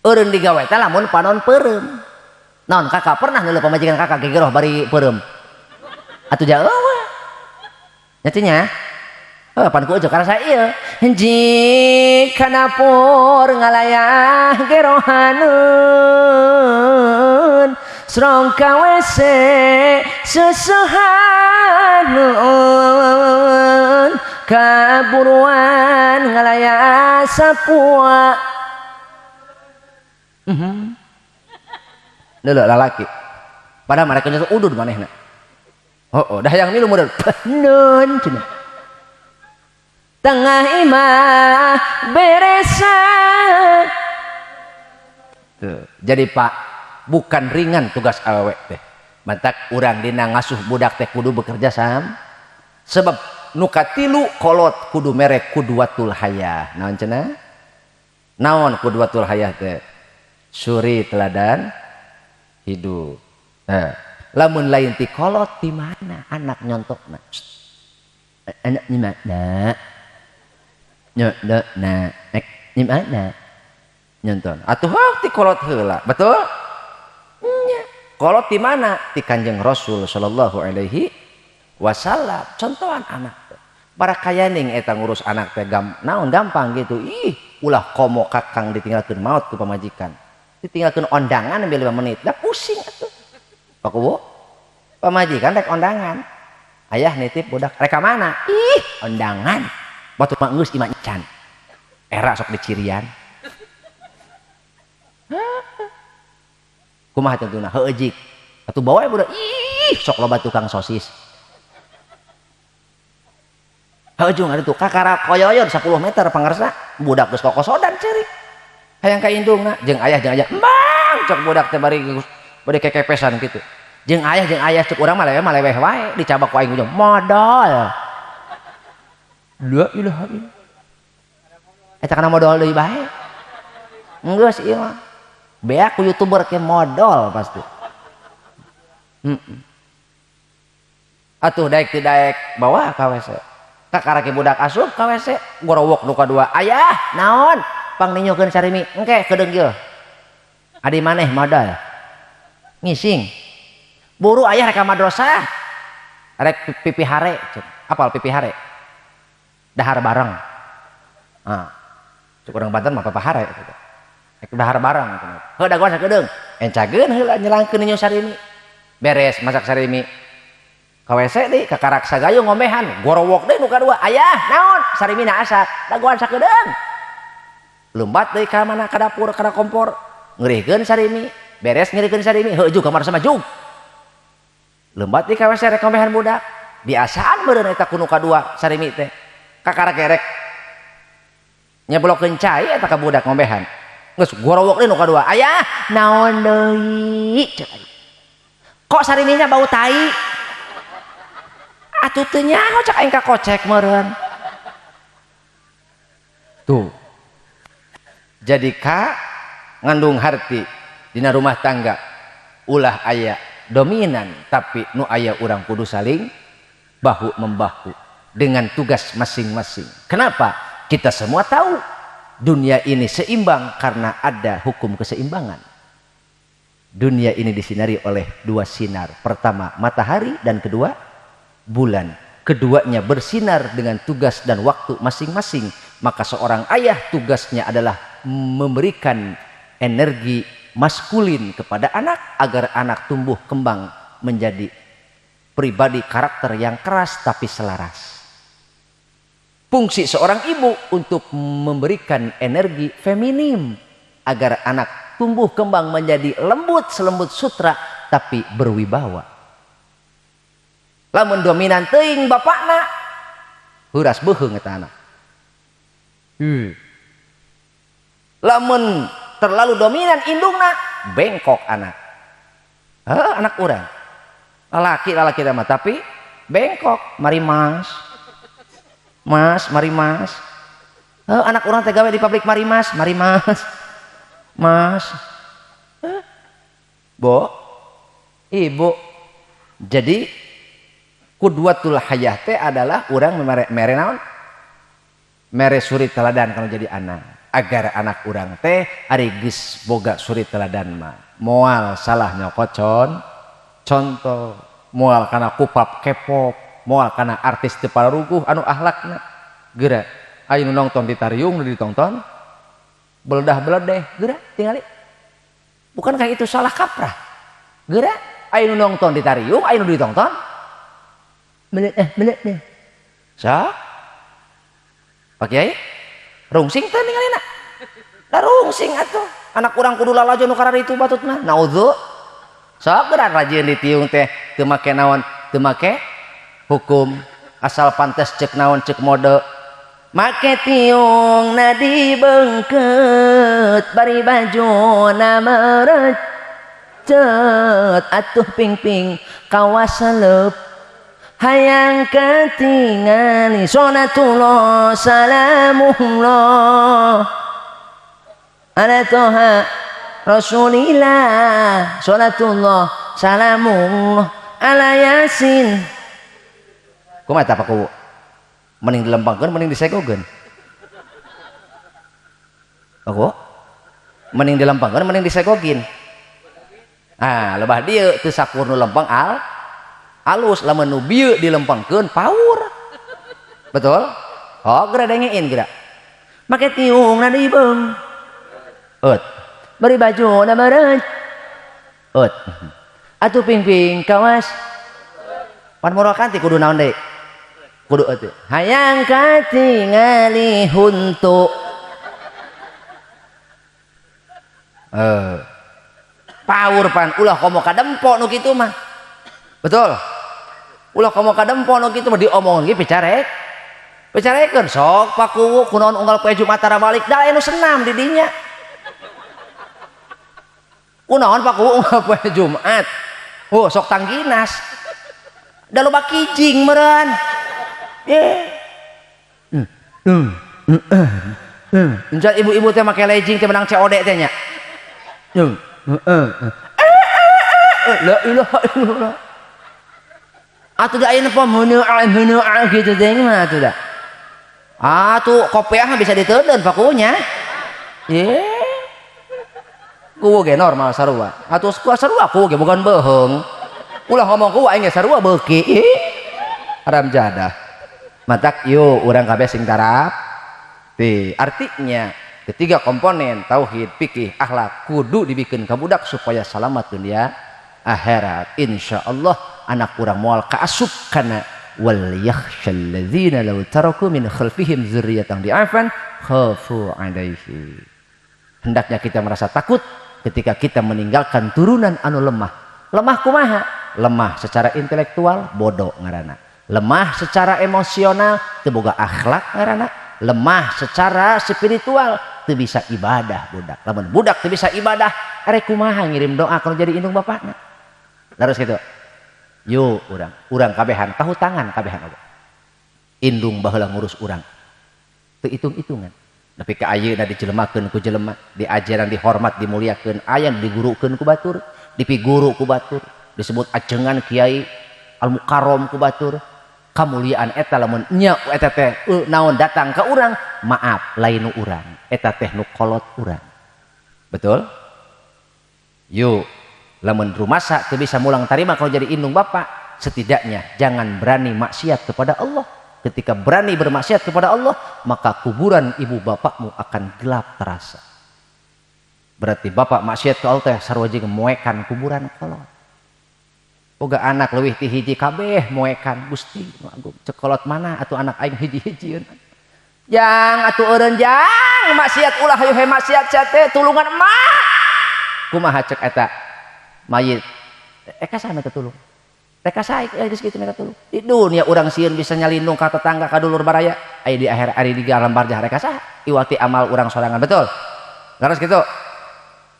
eureun digawe teh lamun panon peureum naon kakak pernah ngeuleuh pamajikan kakak gegeroh bari peureum atuh jaeuh nyatinya pan ku ujug karasa ieu jika napur ngalayah gerohaneun srong kawese sesehaneun kaburuan ngalayah sapua leuleuk lalaki padahal mereka nyata udud manehna dah yang milu model nun cenah tengah imah beresan tuh jadi pak bukan ringan tugas awewe teh mantak urang dina ngasuh budak teh kudu bekerja sam sebab nu katilu kolot kudu merek kudwatul hayah naon cenah naon kudwatul hayah teh suri teladan hidup lamun lain ti kolot di mana anak nyontokna anak di mana nyimana nyonton atuh ti kolot heula betul nya kolot di mana ti Kanjeng Rasul sallallahu alaihi wasallam contohan anak para kayaning eta ngurus anak teh naon gampang gitu ulah komo kakang ditinggalkeun maot ku pamajikan ditinggalkeun ondangan 5 menit dah pusing atuh pakuwo pamajikan rek ondangan ayah nitip budak rek mana ondangan batu mangus di mancan era sok dicirian kumaha tentunya heujik atuh bawa budak sok loba tukang sosis heujung ada tuh kakara koyoyon 10 meter pangarsa budak geus kokosodan ceurik hayang ka indungna jeung ayah embang cok budak teh bari kekepesan gitu jeung ayah cek urang mah leweh wae dicabak ku aing ujung modal la ilaha illallah eta kana modal deui bae geus ieu mah beak ku youtuber ke modal pasti atuh daek ti daek bawa ka WC kakara ke budak asup ka WC gorowok nu kadua ayah naon pang ninyokeun sarimi engke kedeung ieu adi maneh modal ngising buru ayah rek ka madrasah rek pipi hare apal pipi hare dahar bareng cuk urang Banten mah papahare rek dahar bareng heuh dagoan sakedeung encageun heula nyelangkeun nyu sarimi beres masak sarimi ka WC deui ka karak sagayung ngombehan gorowok deui nu kadua ayah naon sarimina asak dagoan sakedeung lumbat deui ka mana ka dapur ka kompor ngeurihkeun sarimi beres ngirikeun sarimi heuh juga kamar sama jug lembat di kawasan rek ngombehan budak biasaan meureun eta kuno kadua sarimi teh kakara kerek nyeblokkeun cai eta ka budak ngombehan geus gorowok deui nu kadua ayah naon deui kok sariminya bau tai atuh teu nyaho cak aing ka kocek meureun tuh jadi ka ngandung harti dina rumah tangga ulah aya dominan tapi nu aya urang kudu saling bahu membahu dengan tugas masing-masing. Kenapa? Kita semua tahu dunia ini seimbang karena ada hukum keseimbangan. Dunia ini disinari oleh 2 sinar, pertama matahari dan kedua bulan. Keduanya bersinar dengan tugas dan waktu masing-masing. Maka seorang ayah tugasnya adalah memberikan energi maskulin kepada anak agar anak tumbuh kembang menjadi pribadi karakter yang keras tapi selaras. Fungsi seorang ibu untuk memberikan energi feminim agar anak tumbuh kembang menjadi lembut selembut sutra tapi berwibawa. Lamun dominan teuing bapakna heuras beuheung eta anak. Lamun terlalu dominan indungna bengkok anak. Anak urang lalaki mah tapi bengkok mari mas mari mas anak orang teh gawe di pabrik mari mas Bo ibu. Jadi qudwatul hayah teh adalah urang mere naon mere suri teladan kalau jadi anak, agar anak urang teh ari geus boga suri teladan mah moal salah nyokot contoh, moal kana kupap K-pop, moal kana artis teu pararuguh anu akhlakna geura aya nu nongton di tariung nu ditonton beledah-beledeh geura tingali bukan kayak itu salah kaprah geura aya nu nongton di tariung aya nu ditonton belet sa Pak Kiai rungsing teh ningalina da rungsing atuh anak urang kudu lalajo nu karari itu batut mah naudzu sok geura rajieun ditiung teh teu make naon teu make hukum asal pantes cek naon cek mode make tiung na dibeungkeut bari bajona merecet atuh ping-ping kawas saleup hayang katingali sunatullah salamullah ala toha rasulillah sunatullah salamullah ala yasin kumaha tah Pak Kuwu mending dilempangkeun mending disegogeun Pak Kuwu mending dilempangkeun mending disegogin lebah dieu teu sakur nu lempang alus lamun nu bieu dilempangkeun paur betul geura dengein geura make tiung na dibeung bari baju na meureut atuh ping-ping kawas pan morokan ti kudu naon deui kudu atuh hayang katingali huntu paur pan ulah komo kadempo nu kitu mah betul ulah komo kadempo nu kitu mah diomongkeun ge picarekeun sok Pak Kuwu kunaon unggal poe Jumat tara balik da anu senam di dinya kunaon Pak Kuwu unggal poe Jumat sok tangginas da loba kijing meureun Inca ibu-ibu teh make legging teh menang COD teh nya la ilaha illallah atuh da ayeuna pemeuneu gitu teh mah atuh da atuh kopiah bisa diteudeun Pak Kuwu nya Kuwu ge normal sarua atuh sarua Kuwu ge bukan beheung ulah ngomong Kuwu aing ge sarua beuki haram jadah matak yuk urang kabeh sing tarap artinya ketiga komponen tauhid fikih akhlak kudu dibikin ka budak supaya selamat dunia akhirat insyaallah anak urang moal kaasup kana wal yakhshal ladzina law taraku min khalfihim dzurriyyatan di'afan khafu 'alaihi hendaknya kita merasa takut ketika kita meninggalkan turunan anu lemah kumaha lemah secara intelektual bodoh ngaranna lemah secara emosional teu boga akhlak ngaranna lemah secara spiritual teu bisa ibadah budak lamun budak teu bisa ibadah arek kumaha ngirim doa kalau jadi indung bapakna terus gitu yuk urang kabehan tahu tangan kabehan oge indung baheula ngurus urang teu itung-itungan tapi ka ayeuna dijelemakeun ku jelema diajaran dihormat dimuliakeun aya digurukeun ku batur dipiguru ku batur disebut ajengan kiai al mukarrom ku batur kamuliaan eta lamun nya eta teh naon datang ka urang maaf lain nu urang eta teh nu kolot urang betul yuk lamun rumasa teu bisa mulang tarima kalau jadi indung bapak setidaknya jangan berani maksiat kepada Allah ketika berani bermaksiat kepada Allah maka kuburan ibu bapakmu akan gelap terasa berarti bapak maksiat ke Allah teh sarua jeung moekan kuburan kolot boga anak leuwih ti hiji kabeh moekan Gusti nu agung cekolot mana atuh anak aing hiji-hijieun jang atuh eureun jang maksiat ulah hayu he maksiat sia teh tulungan emak kumaha cek eta mayit eka sana tetulung teka sae geus kitu mereka tulung di dunia urang sieun bisa nyalindung ka tetangga ka dulur baraya aya di akhir ari di alam barjah reka saha iwati amal urang sorangan betul laras kitu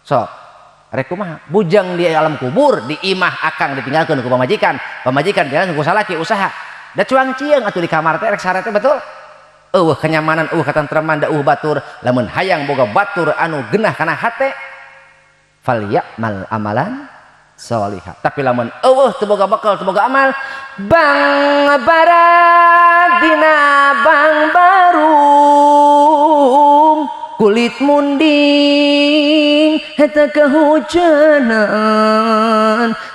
sok rek kumaha bujang di alam kubur di imah akang ditinggalkeun ku pamajikan jalan ku salaki usaha da cuang cieung atuh di kamar teh rek sarete betul kenyamanan katentreman da batur lamun hayang boga batur anu genah kana hate falyamal amalan sholihah. Tapi lamun teu boga bekal, teu boga amal, bang barat dina bang barung, kulit munding eta kehujanan,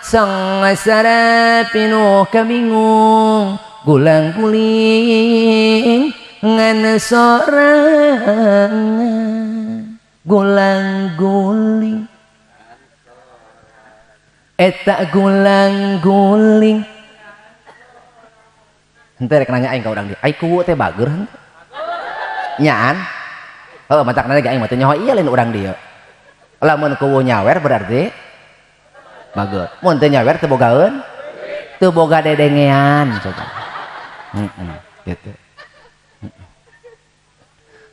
sang asara pinuh kabingung, gulang guling ngan sorangan, gulang guling eta gulang guling. Henteu rek nanya aing ka urang dieu, ai kuwu teh bager henteu? Nyaan? Heuh matakna ge aing mah teu nyaho ieu lain urang dieu. Lamun kuwu nyawer berarti bager. Mun teu nyawer teu bogaeun, teu boga dedengean coba. Gitu.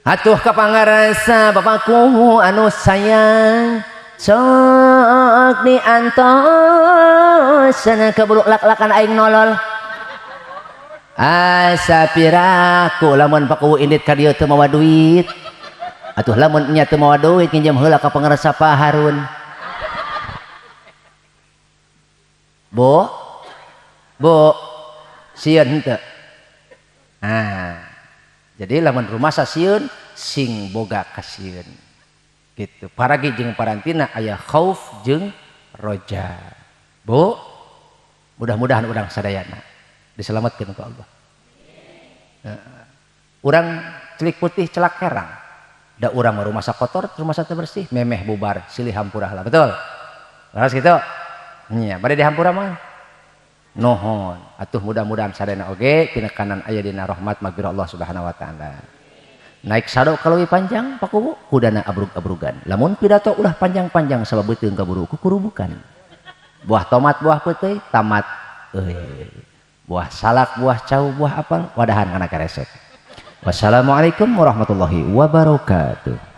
Atuh ka pangarasa bapakku anu sayang, sok diantos sana keburu lak-lakan aing nolol. Asa piraku lamun paku indit ka dieu teu mawa duit. Atuh lamun nya teu mawa duit nginjem heula ka pangarasa Pak Harun. Bu, sieun henteu. Jadi lamun rumah sasieun sing boga kasieun. Gitu. Paragi jeung parantina aya khauf jeung roja. Bu, mudah-mudahan urang sadayana diselamatkeun ku Allah. Urang celik putih celak herang. Da urang rumah kotor, rumah teu bersih, memeh bubar, silih hampurah lah. Betul? Laras kitu? Nya, bade dihampura mah. Nuhun. Atuh mudah-mudahan sadayana oge pinekanan aya dina rahmat maghfirah Allah Subhanahu wa taala. Naik sado kalau panjang pakubu kudana abrug-abrugan, lamun pidato ulah panjang-panjang sabab beuteung kaburu kukurubukan. Buah tomat buah peuteuy tamat buah salak buah cau buah apel wadahan kana karesek. Wassalamualaikum warahmatullahi wabarakatuh.